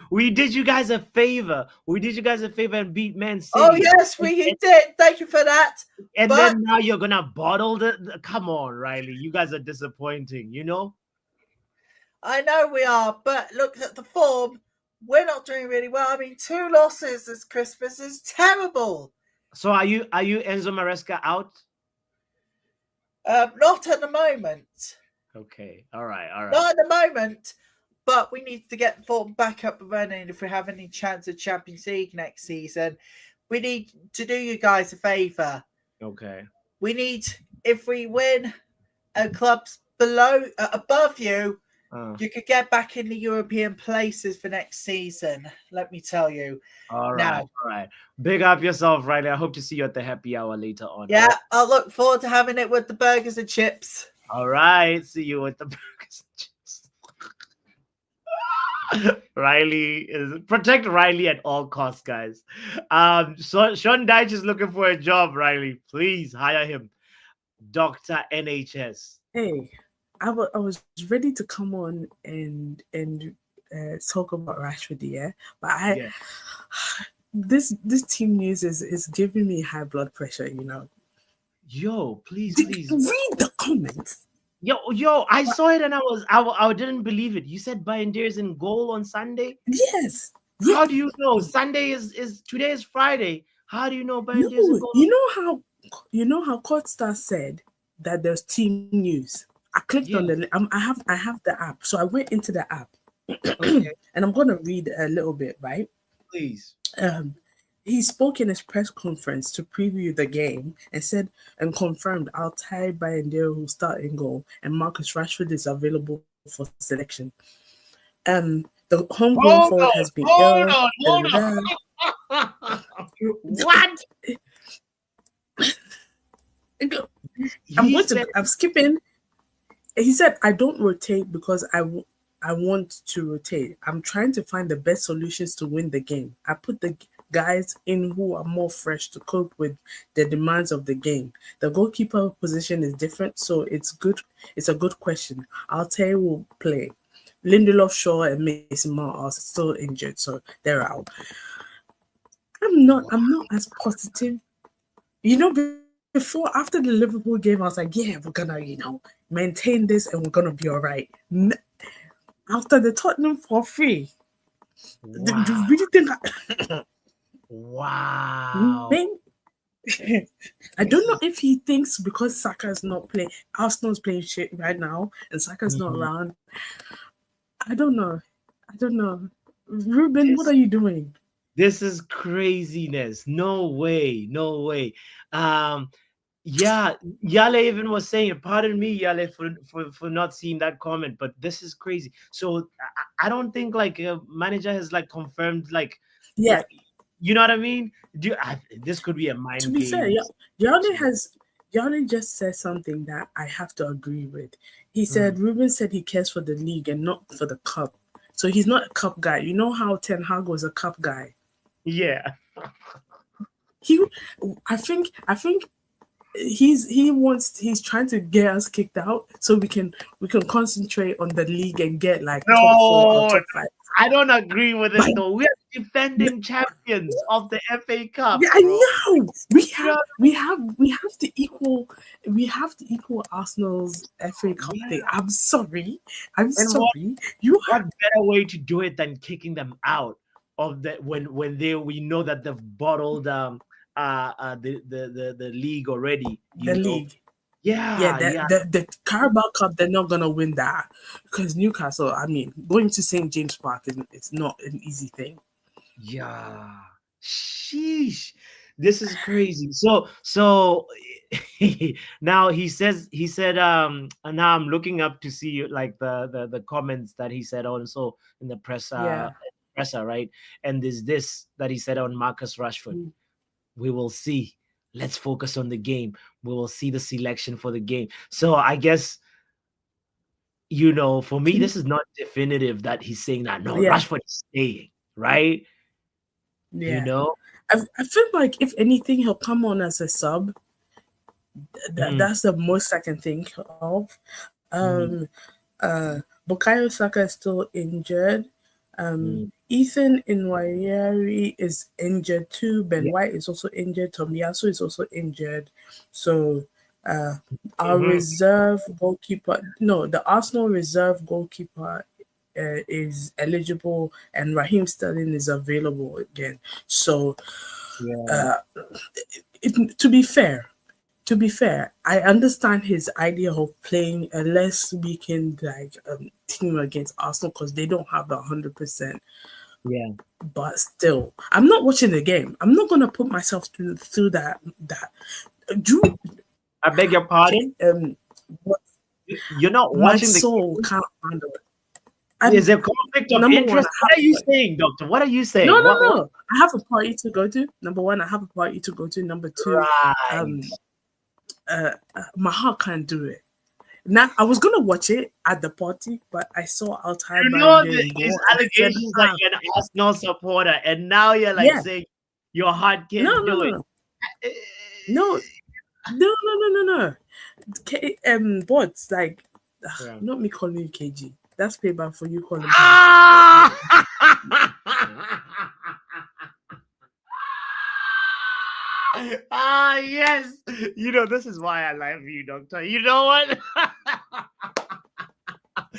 We did you guys a favor. We did you guys a favor and beat Man City. Oh yes, we did. Thank you for that. And then now you're gonna bottle the come on, Riley. You guys are disappointing, you know? I know we are, but look at the form. We're not doing really well. I mean, 2 losses this Christmas is terrible. So are you Enzo Maresca out? Not at the moment. Okay, all right. Not at the moment, but we need to get form back up and running if we have any chance of Champions League next season. We need to do you guys a favor. Okay. We need, if we win clubs above you, you could get back in the European places for next season. Let me tell you. All right. Big up yourself, Riley. I hope to see you at the happy hour later on. Yeah, right? I'll look forward to having it with the burgers and chips. All right. See you with the burgers and chips. Protect Riley at all costs, guys. So Sean Dyche is looking for a job, Riley. Please hire him. Dr. NHS. Hey, I was ready to come on and talk about Rashford, yeah, but this team news is giving me high blood pressure, you know. Yo, please read the comments. Yo, I saw it and I didn't believe it. You said Bayindir is in goal on Sunday? Yes. How do you know? Sunday is today is Friday. How do you know Bayindir is in goal? You know how Codstar said that there's team news. I clicked on the I have the app. So I went into the app. Okay. And I'm gonna read a little bit, right? Please. He spoke in his press conference to preview the game and said and confirmed Altay Bayindir will start in goal and Marcus Rashford is available for selection. The homegrown forward has been ill. Hold on. What? I'm skipping. He said, I don't rotate because I want to rotate. I'm trying to find the best solutions to win the game. I put the guys in who are more fresh to cope with the demands of the game. The goalkeeper position is different, so it's good. It's a good question. Altay will play. Lindelof, Shaw, and Mason Mount are still injured, so they're out. I'm not as positive. Before after the Liverpool game, I was like, yeah, we're gonna, maintain this and we're gonna be all right. After the Tottenham 4-3, do you really think Wow. I don't know if he thinks because Saka's not playing, Arsenal's playing shit right now, and Saka's not around. I don't know. Ruben, what are you doing? This is craziness. No way. Yeah, Yale even was saying, pardon me, Yale, for not seeing that comment, but this is crazy. So I don't think like a manager has like confirmed like, Yeah. you know what I mean? This could be a mind To be game. fair, Yale just said something that I have to agree with. He said Ruben said he cares for the league and not for the cup. So he's not a cup guy. You know how Ten Hag was a cup guy. Yeah. I think he's trying to get us kicked out so we can concentrate on the league and get like top 4 or top 5. I don't agree with it though. We are defending champions of the FA Cup. Yeah, I know. We have to equal Arsenal's FA Cup thing. I'm sorry. What better way to do it than kicking them out of the when we know that they've bottled the league already. League. Yeah. The Carabao Cup, they're not gonna win that because Newcastle. I mean, going to St. James Park it's not an easy thing. Yeah. Sheesh. This is crazy. So now he said and now I'm looking up to see like the comments that he said also in the presser, right? And there's this that he said on Marcus Rashford. We will see. Let's focus on the game. We will see the selection for the game. So I guess, for me, this is not definitive that he's saying that. No, Rashford is staying, right? Yeah. I feel like if anything, he'll come on as a sub. That's the most I can think of. Bukayo Saka is still injured. Ethan Nwaeri is injured too. Ben White is also injured. Tomiyasu is also injured. So our reserve goalkeeper, the Arsenal reserve goalkeeper is eligible, and Raheem Sterling is available again. So to be fair, I understand his idea of playing a less weakened team against Arsenal because they don't have the 100%. Yeah. But still, I'm not watching the game. I'm not gonna put myself through that. I beg your pardon. You're not watching my soul can't handle it. Is there conflict of interest? What are you saying, Doctor? What are you saying? No. I have a party to go to. Number one, I have a party to go to. Number two, my heart can't do it. Now, I was gonna watch it at the party, but I saw Altai. These allegations like you're an Arsenal supporter, and now you're like saying your heart can't do it. No. Bots not me calling you KG. That's payback for you calling me. Yes. This is why I love you, Doctor. You know what?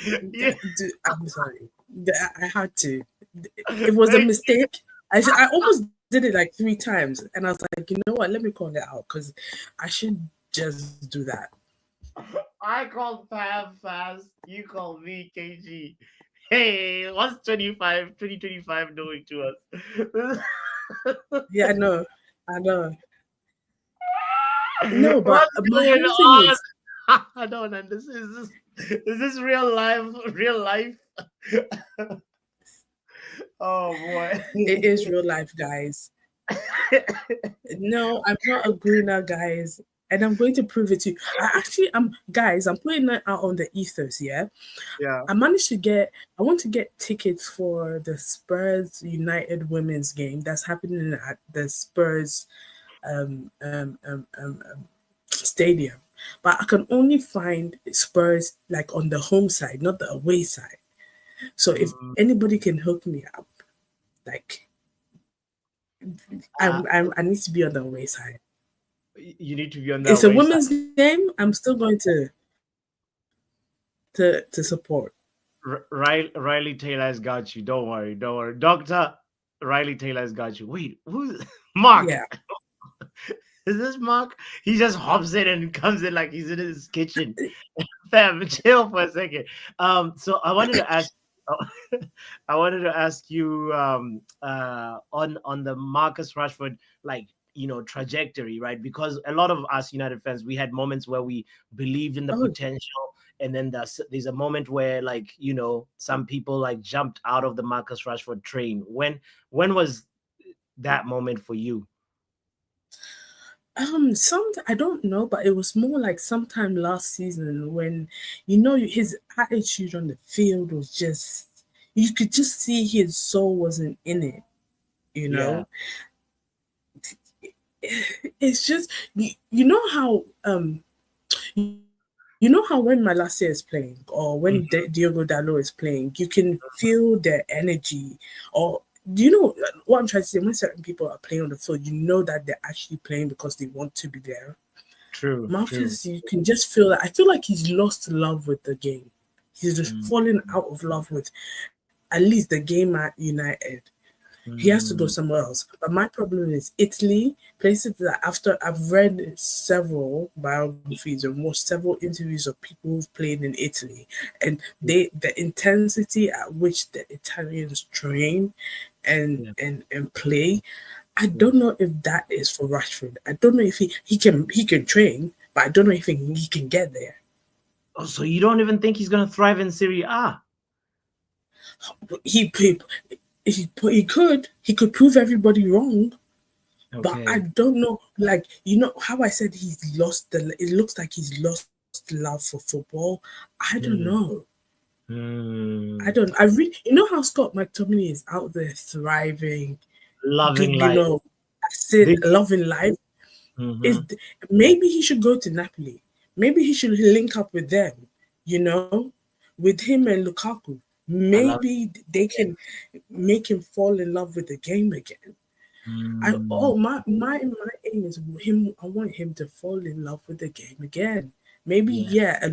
Dude, I'm sorry. I had to. It was a mistake. I almost did it like 3 times, and I was like, you know what? Let me call it out because I should just do that. I called Pam fast. You call me KG. Hey, what's 2025 doing to us? Yeah, I know. No, but my whole thing is, I don't understand. Is this real life? Oh boy. It is real life, guys. No, I'm not a greener, guys. And I'm going to prove it to you. I'm putting that out on the ethos, yeah? I managed to I want to get tickets for the Spurs United women's game that's happening at the Spurs stadium. But I can only find Spurs like on the home side, not the away side. So if anybody can hook me up, like I need to be on the away side. You need to be on the It's a away side. women's game. I'm still going to support. Riley Taylor has got you. Don't worry. Don't worry. Doctor Riley Taylor has got you. Wait, who's Mark? Yeah. Is this Mark? He just hops in and comes in like he's in his kitchen. Fam, chill for a second. So I wanted to ask I wanted to ask you on the Marcus Rashford, like, trajectory, right? Because a lot of us United fans, we had moments where we believed in the potential, and then there's a moment where, like, some people like jumped out of the Marcus Rashford train. When was that moment for you? I don't know, but it was more like sometime last season when his attitude on the field was just, you could just see his soul wasn't in it. It's just how when Malacia is playing or when Diogo Dalot is playing, you can feel their energy. Or what I'm trying to say, when certain people are playing on the field, that they're actually playing because they want to be there. True. Marcus, you can just feel that. I feel like he's lost love with the game. He's just fallen out of love with at least the game at United. He has to go somewhere else. But my problem is Italy, places that after I've read several biographies and watched several interviews of people who've played in Italy, and the intensity at which the Italians train and play, I don't know if that is for Rashford. I don't know if he can train, but I don't know if he can get there. Oh, so you don't even think he's gonna thrive in Serie A? He could prove everybody wrong, but I don't know. Like, how I said it looks like he's lost love for football. I don't know. I really, how Scott McTominay is out there thriving, loving life. Loving life. Is maybe he should go to Napoli. Maybe he should link up with them. With him and Lukaku. Maybe they can make him fall in love with the game again. My aim is him. I want him to fall in love with the game again. Maybe a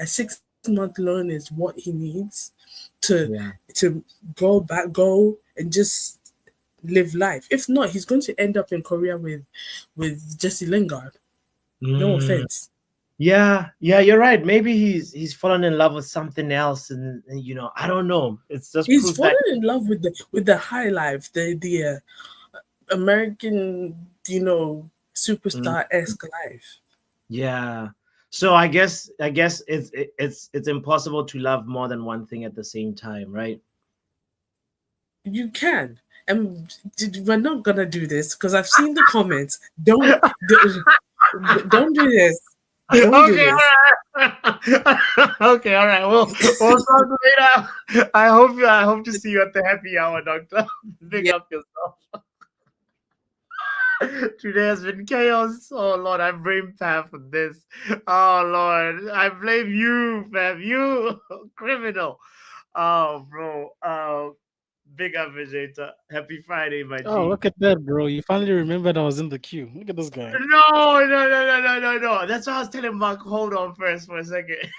6-month loan is what he needs to go and just live life. If not, he's going to end up in Korea with Jesse Lingard. No offense. Yeah, you're right. Maybe he's fallen in love with something else, and I don't know. It's just he's fallen in love with the high life, the American, superstar-esque life. Yeah. So I guess it's impossible to love more than one thing at the same time, right? You can. And we're not gonna do this because I've seen the comments. Don't do this. Okay, all right. We'll talk later. I hope to see you at the happy hour, Doctor. Big up yourself. Today has been chaos. Oh Lord, I blame Pam for this. Oh Lord, I blame you, Pam. You criminal. Oh, bro. Big up, Vegeta. Happy Friday, my G. Oh, look at that, bro. You finally remembered I was in the queue. Look at this guy. No. That's why I was telling Mark, hold on first for a second.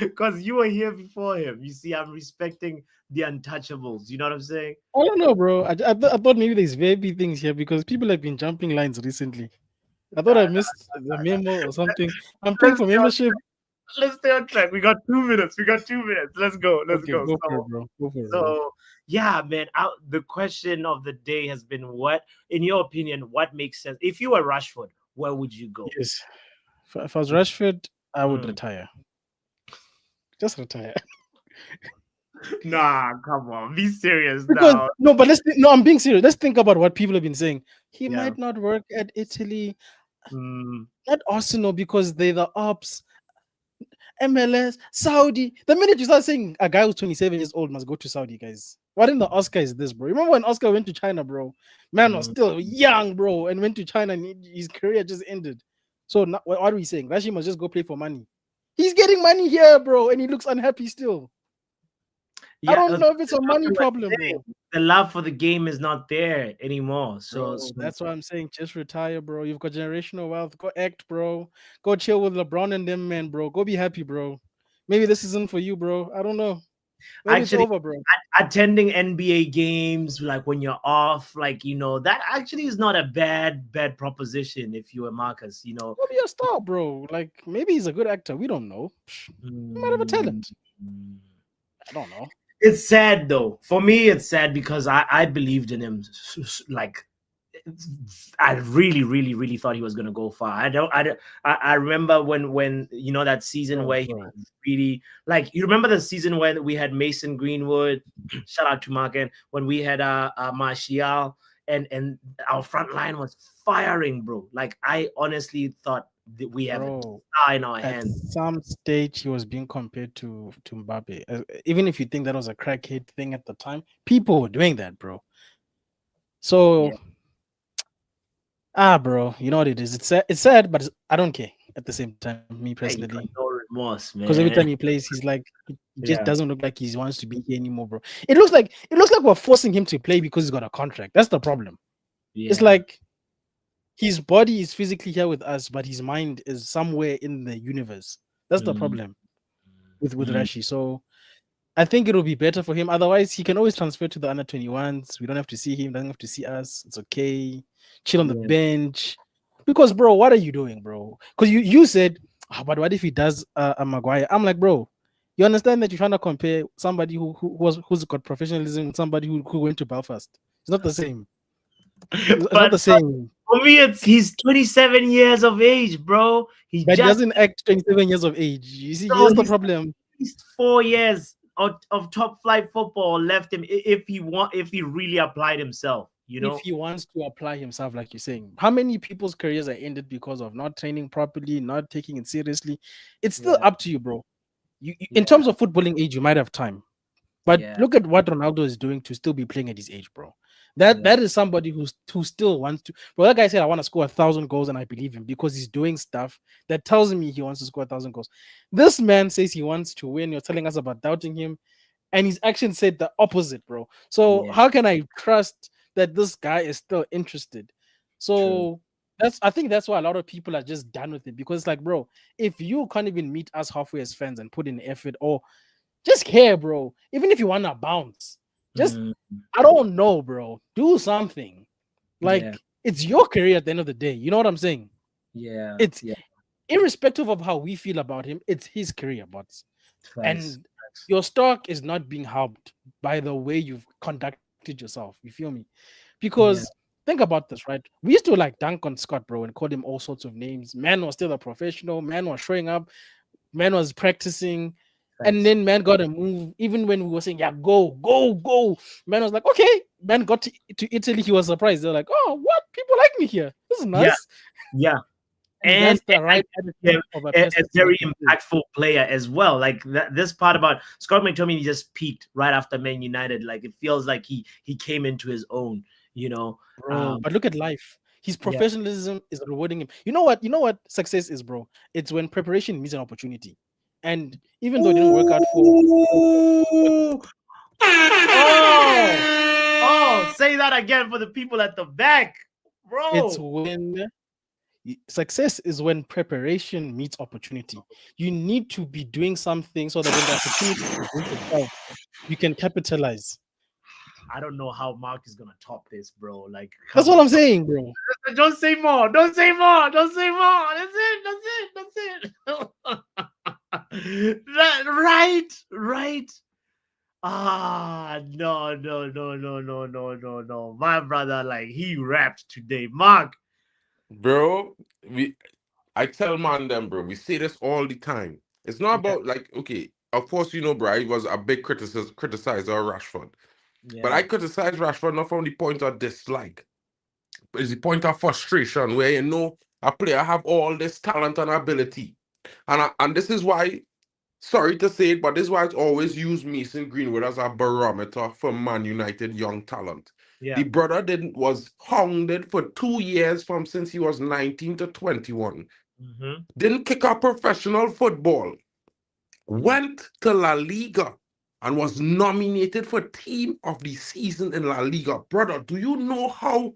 Because you were here before him. You see, I'm respecting the untouchables. You know what I'm saying? I don't know, bro. I thought maybe there's baby things here because people have been jumping lines recently. I thought I missed the memo or something. I'm paying for membership. Let's stay on track. We got 2 minutes. Let's go. Go for it, bro. Go for it, so, yeah, man. The question of the day has been, what, in your opinion, what makes sense? If you were Rashford, where would you go? Yes. If I was Rashford, I would retire. Just retire. Nah, come on. Be serious because, now. But I'm being serious. Let's think about what people have been saying. He might not work at Italy. Not Arsenal because they're the ops. MLS, Saudi. The minute you start saying a guy who's 27 years old must go to Saudi, guys. What in the Oscar is this, bro? Remember when Oscar went to China, bro? Man was still young, bro, and went to China and his career just ended. So what are we saying? Rashi must just go play for money. He's getting money here, bro, and he looks unhappy still. I don't know if it's a money problem, bro. The love for the game is not there anymore. So that's why I'm saying just retire, bro. You've got generational wealth. Go act, bro. Go chill with LeBron and them, man, bro. Go be happy, bro. Maybe this isn't for you, bro. I don't know. Maybe actually, it's over, bro. Attending NBA games, like when you're off, like, you know, that actually is not a bad proposition if you were Marcus, you know. Go be a star, bro. Like, maybe he's a good actor. We don't know. He might have a talent. I don't know. It's sad, though. For me, it's sad because I believed in him. Like, I really thought he was gonna go far. I remember when you know that season where he was really, like, you remember the season when we had Mason Greenwood, shout out to Markin, when we had Martial and our front line was firing, bro. Like, I honestly thought that we have a star in our hands. At some stage, he was being compared to Mbappe. Even if you think that was a crackhead thing at the time, people were doing that, bro. So. Yeah. Bro, you know what it is. It's sad, but I don't care at the same time, me personally. No remorse, man. Because every time he plays, he's like, he just doesn't look like he wants to be here anymore, bro. It looks like we're forcing him to play because he's got a contract. That's the problem. Yeah. It's like his body is physically here with us, but his mind is somewhere in the universe. That's the problem with Rashi. So I think it'll be better for him. Otherwise, he can always transfer to the under 21s. We don't have to see him, doesn't have to see us. It's okay. Chill on the bench. Because, bro, what are you doing, bro? Because you said, but what if he does a Maguire? I'm like, bro, you understand that you're trying to compare somebody who's got professionalism with somebody who went to Belfast. It's not the same. It's not the same. For me, he's 27 years of age, bro. He doesn't act 27 years of age. You see, here's the problem. He's 4 years of top flight football left him if he really applied himself, you know. If he wants to apply himself, like you're saying. How many people's careers are ended because of not training properly, not taking it seriously? It's still up to you, bro. You in terms of footballing age, you might have time. But look at what Ronaldo is doing to still be playing at his age, bro. That is somebody who still wants to. Bro, that guy said, I want to score 1,000 goals, and I believe him because he's doing stuff that tells me he wants to score 1,000 goals. This man says he wants to win. You're telling us about doubting him, and his action said the opposite, bro. So how can I trust that this guy is still interested? So I think that's why a lot of people are just done with it, because it's like, bro, if you can't even meet us halfway as fans and put in effort, or just care, bro, even if you want to bounce, just I don't know, bro, do something. Like, it's your career at the end of the day. You know what I'm saying? Yeah. It's irrespective of how we feel about him, it's his career, but and your stock is not being helped by the way you've conducted yourself. You feel me? Because think about this, right? We used to like dunk on Scott, bro, and call him all sorts of names. Man was still a professional. Man was showing up. Man was practicing. And then man got a move. Even when we were saying, go. Man was like, okay. Man got to Italy. He was surprised. They're like, oh, what? People like me here. This is nice. Yeah. And that's the right a very impactful player as well. Like this part about Scott McTominay just peaked right after Man United. Like, it feels like he came into his own, you know. Bro, but look at life. His professionalism is rewarding him. You know what success is, bro? It's when preparation meets an opportunity. And even though it didn't work out say that again for the people at the back, bro. It's when success is when preparation meets opportunity. You need to be doing something so that when the opportunity presents itself, you can capitalize. I don't know how Mark is gonna top this, bro. Like, that's what I'm saying, bro. Don't say more. Don't say more. Don't say more. That's it. Right. No. My brother, like, he rapped today. Mark. Bro, I tell man them, bro, we say this all the time. It's not about, like, okay, of course, you know, bro, I was a big criticizer of Rashford. But I criticize Rashford not from the point of dislike, but it's the point of frustration, where, you know, a player have all this talent and ability. And this is why, sorry to say it, but this is why it's always used Mason Greenwood as a barometer for Man United young talent. The brother was hounded for 2 years since he was 19 to 21. Didn't kick up professional football. went to La Liga and was nominated for Team of the Season in La Liga. Brother, do you know how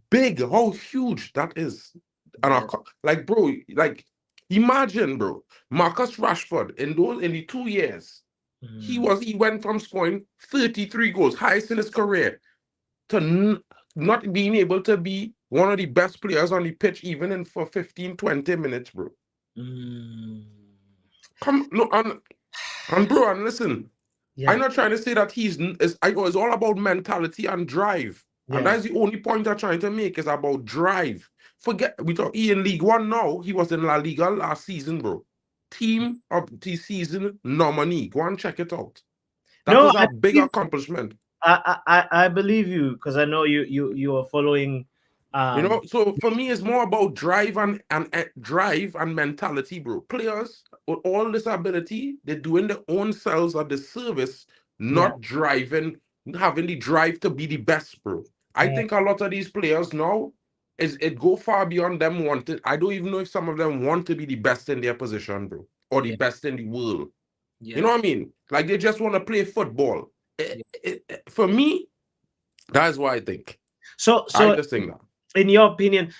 big, how huge that is? And Yeah. like, bro, like, imagine, bro, Marcus Rashford in the 2 years, he went from scoring 33 goals, highest in his career, to not being able to be one of the best players on the pitch, even in for 15, 20 minutes, bro. Come, no, and bro, and listen, I'm not trying to say that it's all about mentality and drive. And that's the only point I'm trying to make is about drive. Forget, he in League One now. He was in La Liga last season, bro. Team of the season nominee. Go and check it out. That No, is a big accomplishment. I believe you because I know you are following. So for me, it's more about drive and drive and mentality, bro. Players with all this ability, they're doing their own selves at the service, not driving, having the drive to be the best, bro. I think a lot of these players now it go far beyond them wanting. I don't even know if some of them want to be the best in their position, bro, or the best in the world. You know what I mean? Like they just want to play football. For me, that's what I think. So I just think that. In your opinion,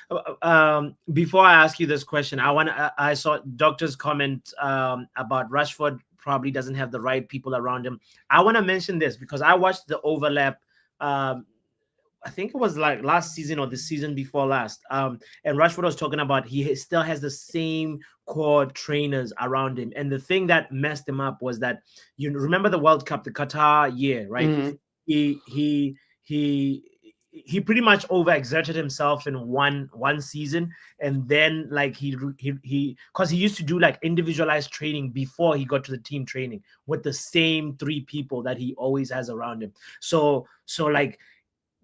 before I ask you this question, I saw Doctor's comment about Rashford probably doesn't have the right people around him. I want to mention this because I watched the overlap. I think it was like last season or the season before last. And Rashford was talking about he still has the same core trainers around him. And the thing that messed him up was that, you remember the World Cup, the Qatar year, right? Mm-hmm. He pretty much overexerted himself in one season, and then like he because he used to do like individualized training before he got to the team training with the same 3 people that he always has around him. So like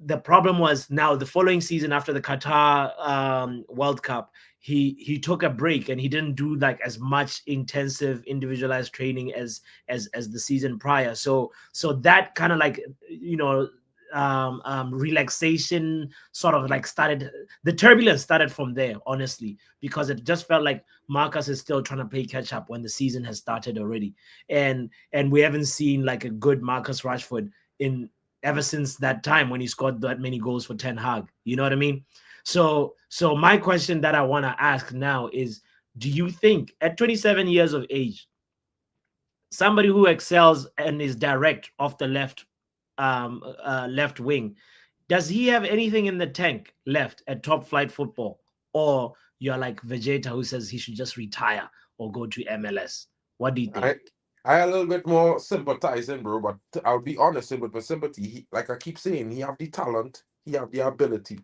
the problem was now the following season after the Qatar World Cup, he took a break and he didn't do like as much intensive individualized training as the season prior. So that kind of like, relaxation sort of like started, the turbulence started from there, honestly, because it just felt like Marcus is still trying to play catch up when the season has started already. And we haven't seen like a good Marcus Rashford in ever since that time when he scored that many goals for Ten Hag. You know what I mean? So my question that I want to ask now is, do you think at 27 years of age, somebody who excels and is direct off the left wing, does he have anything in the tank left at top flight football? Or you're like Vegeta who says he should just retire or go to MLS? What do you think? I a little bit more sympathizing, bro, but I'll be honest with my sympathy. Like I keep saying, he have the talent, he have the ability,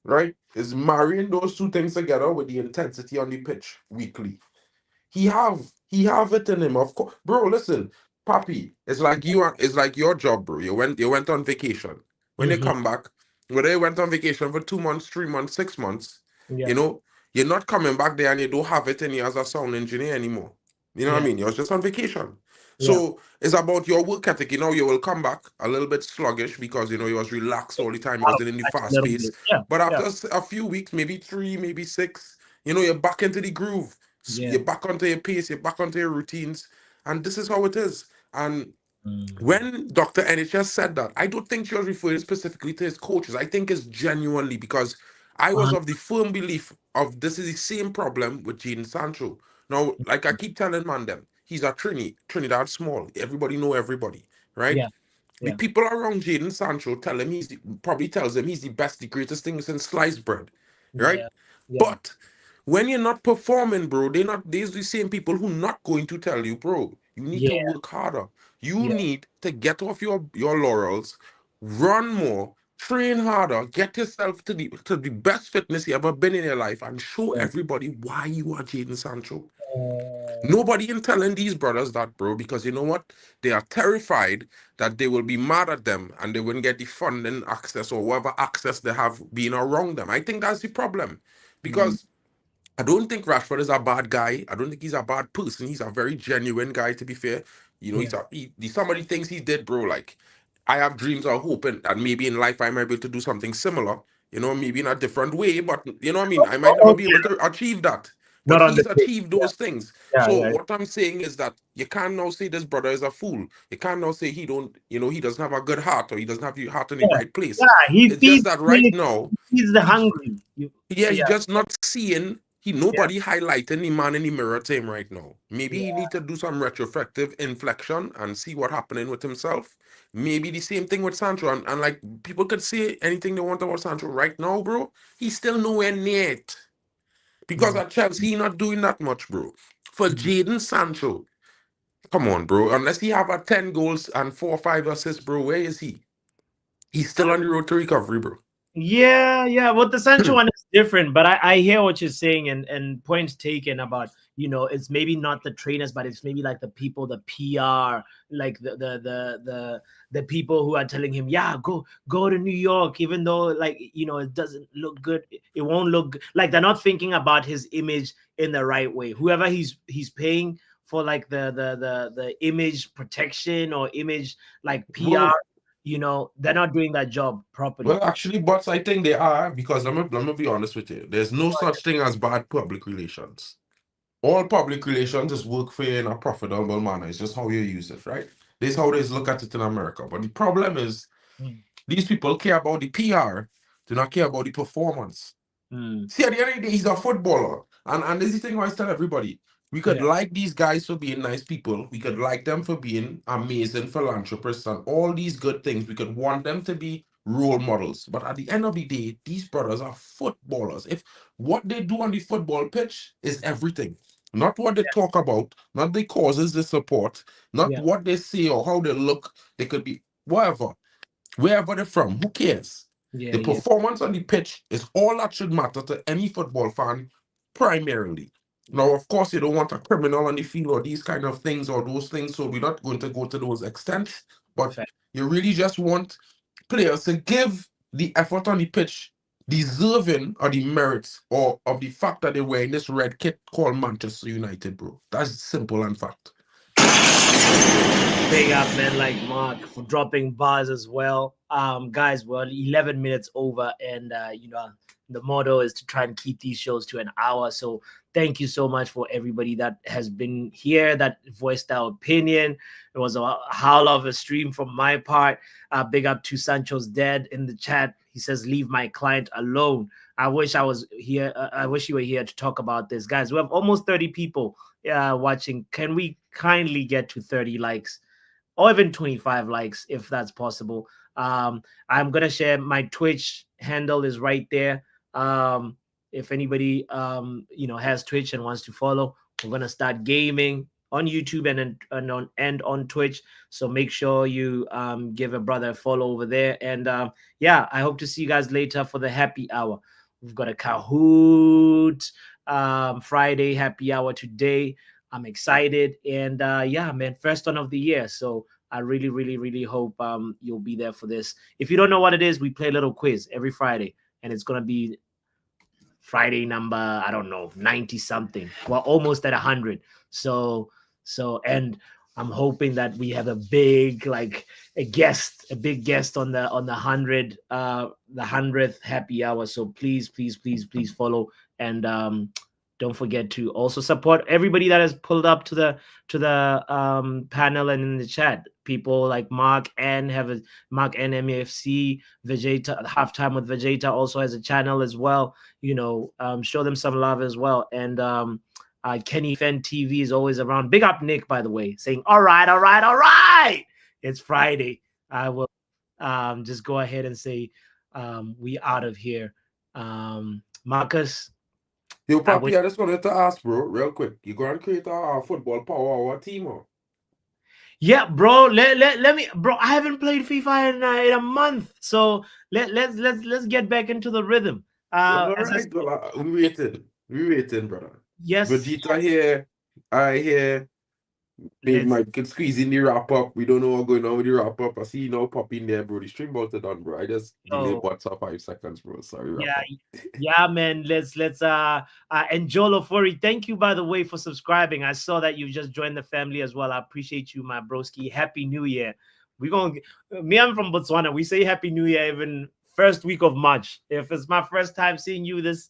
right? Is marrying those two things together with the intensity on the pitch weekly. He have it in him, of course, bro. Listen, Papi, it's like it's like your job, bro. You went on vacation. When you come back, whether you went on vacation for 2 months, 3 months, 6 months, you're not coming back there and you don't have it in you as a sound engineer anymore. You know what I mean? You're just on vacation. So it's about your work ethic. You will come back a little bit sluggish because you was relaxed all the time. You wasn't in the fast pace. But after a few weeks, maybe 3, maybe 6, you're back into the groove. You're back onto your pace, you're back onto your routines. And this is how it is. And when Dr. NHS said that, I don't think she was referring specifically to his coaches. I think it's genuinely because I was of the firm belief of this is the same problem with Jadon Sancho. Now, like I keep telling man them, he's a Trinidad small. Everybody know everybody, right? The people around Jadon Sancho tell him probably tells him he's the best, the greatest thing since sliced bread, right? But when you're not performing, bro, these the same people who not going to tell you, bro, you need to work harder. You need to get off your laurels, run more, train harder, get yourself to the best fitness you ever been in your life, and show everybody why you are Jadon Sancho. Nobody in telling these brothers that, bro, because you know what? They are terrified that they will be mad at them and they wouldn't get the funding access or whatever access they have being around them. I think that's the problem. Because I don't think Rashford is a bad guy. I don't think he's a bad person. He's a very genuine guy, to be fair. Some of the things he did, bro, like, I have dreams or hope and maybe in life I might be able to do something similar, maybe in a different way, but you know what I mean? I might never be able to achieve that. Not but on the he's pitch. achieved those things. Yeah, So yeah. what I'm saying is that you can't now say this brother is a fool. You can't now say he don't, he doesn't have a good heart or he doesn't have your heart in the Yeah, right place. yeah. He It's just feeds that right pigs, now, he feeds the hungry. yeah, he Yeah, just not seeing. yeah, Nobody highlighting the man in the mirror to him right now. Maybe yeah. he need to do some retrospective inflection and see what happening with himself. Maybe the same thing with Sancho. And like people could say anything they want about Sancho right now, bro. He's still nowhere near it. Because Mm, at Chelsea, he not doing that much, bro. For mm. Jadon Sancho, come on, bro. Unless he have a 10 goals and 4 or 5 assists, bro, where is he? He's still on the road to recovery, bro. Yeah, yeah. Well, the Sancho one is different, but I hear what you're saying and points taken about, it's maybe not the trainers, but it's maybe like the people, the PR, like the people who are telling him, yeah, go to New York, even though like it doesn't look good, it won't look like they're not thinking about his image in the right way. Whoever he's paying for like the image protection or image like PR, Bro, they're not doing that job properly. well, actually, but I think they are because let me be honest with you. There's no such thing as bad public relations. All public relations is work for you in a profitable manner. It's just how you use it, right? This is how they look at it in America. But the problem is Mm. these people care about the PR, do not care about the performance. Mm. See, at the end of the day, he's a footballer. And this is the thing I always tell everybody. We could Yeah. like these guys for being nice people. We could like them for being amazing philanthropists and all these good things. We could want them to be role models. But at the end of the day, these brothers are footballers. If what they do on the football pitch is everything, not what they talk about, not the causes they support, not Yeah. what they say or how they look, they could be whatever, wherever they're from, who cares? Yeah. The Yeah. performance on the pitch is all that should matter to any football fan, primarily. Now, of course, you don't want a criminal on the field or these kind of things or those things, so we're not going to go to those extents. But Fact. you really just want players to give the effort on the pitch deserving of the merits or of the fact that they're wearing this red kit called Manchester United, bro. That's simple and fact. Big up, man, like Mark for dropping bars as well. Guys, we're 11 minutes over, and the motto is to try and keep these shows to an hour. So thank you so much for everybody that has been here, that voiced our opinion. It was a howl of a stream from my part. Big up to Sancho's dad in the chat. He says, "Leave my client alone." I wish I was here. I wish you were here to talk about this, guys. We have almost 30 people watching. Can we kindly get to 30 likes? Or even 25 likes if that's possible. I'm gonna share my Twitch handle is right there. If anybody has Twitch and wants to follow, we're gonna start gaming on YouTube and on Twitch. So make sure you give a brother a follow over there. And I hope to see you guys later for the happy hour. We've got a Kahoot Friday happy hour today. I'm excited, and man, first one of the year. So I really, really, really hope you'll be there for this. If you don't know what it is, we play a little quiz every Friday, and it's gonna be Friday number, I don't know, 90 something. We're almost at 100. So and I'm hoping that we have a big big guest on the 100th happy hour. So please follow, and don't forget to also support everybody that has pulled up to the panel and in the chat. People like Mark and MAFC, Vegeta, Halftime with Vegeta also has a channel as well. Show them some love as well. And Kenny Fen TV is always around. Big up Nick, by the way, saying all right. It's Friday. I will just go ahead and say we out of here. Marcus. Yo, Papi, I just wanted to ask, bro, real quick. You going to create a football power hour team, or? Yeah, bro. Let me, bro. I haven't played FIFA in a month, so let's get back into the rhythm. Well, all right, well, we waiting, brother. Yes. Vegeta here, I here. Maybe might get squeeze in the wrap up. We don't know what's going on with the wrap up. I see you now pop in there, bro. The stream about to done, bro. I just delayed WhatsApp 5 seconds, bro. Sorry, wrap up. Yeah, man. Let's and Joel Ofori, thank you, by the way, for subscribing. I saw that you just joined the family as well. I appreciate you, my broski. Happy New Year. I'm from Botswana. We say Happy New Year even first week of March. If it's my first time seeing you this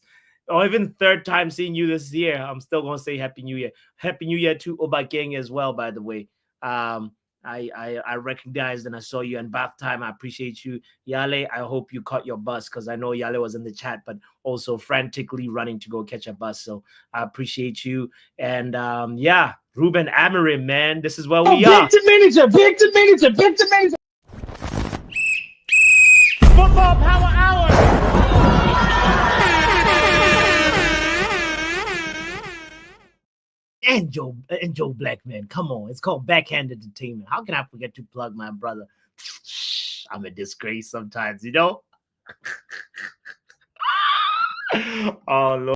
or even third time seeing you this year, I'm still gonna say Happy New Year. Happy New Year to Obakeng as well, by the way. I recognized and I saw you in bath time. I appreciate you, Yale. I hope you caught your bus because I know Yale was in the chat, but also frantically running to go catch a bus. So I appreciate you. And yeah, Ruben Amorim, man, this is where we are. Back to manager. Football Power Hour. And Joe Black, man. Come on. It's called Backhand Entertainment. How can I forget to plug my brother? I'm a disgrace sometimes, you know? Oh, Lord.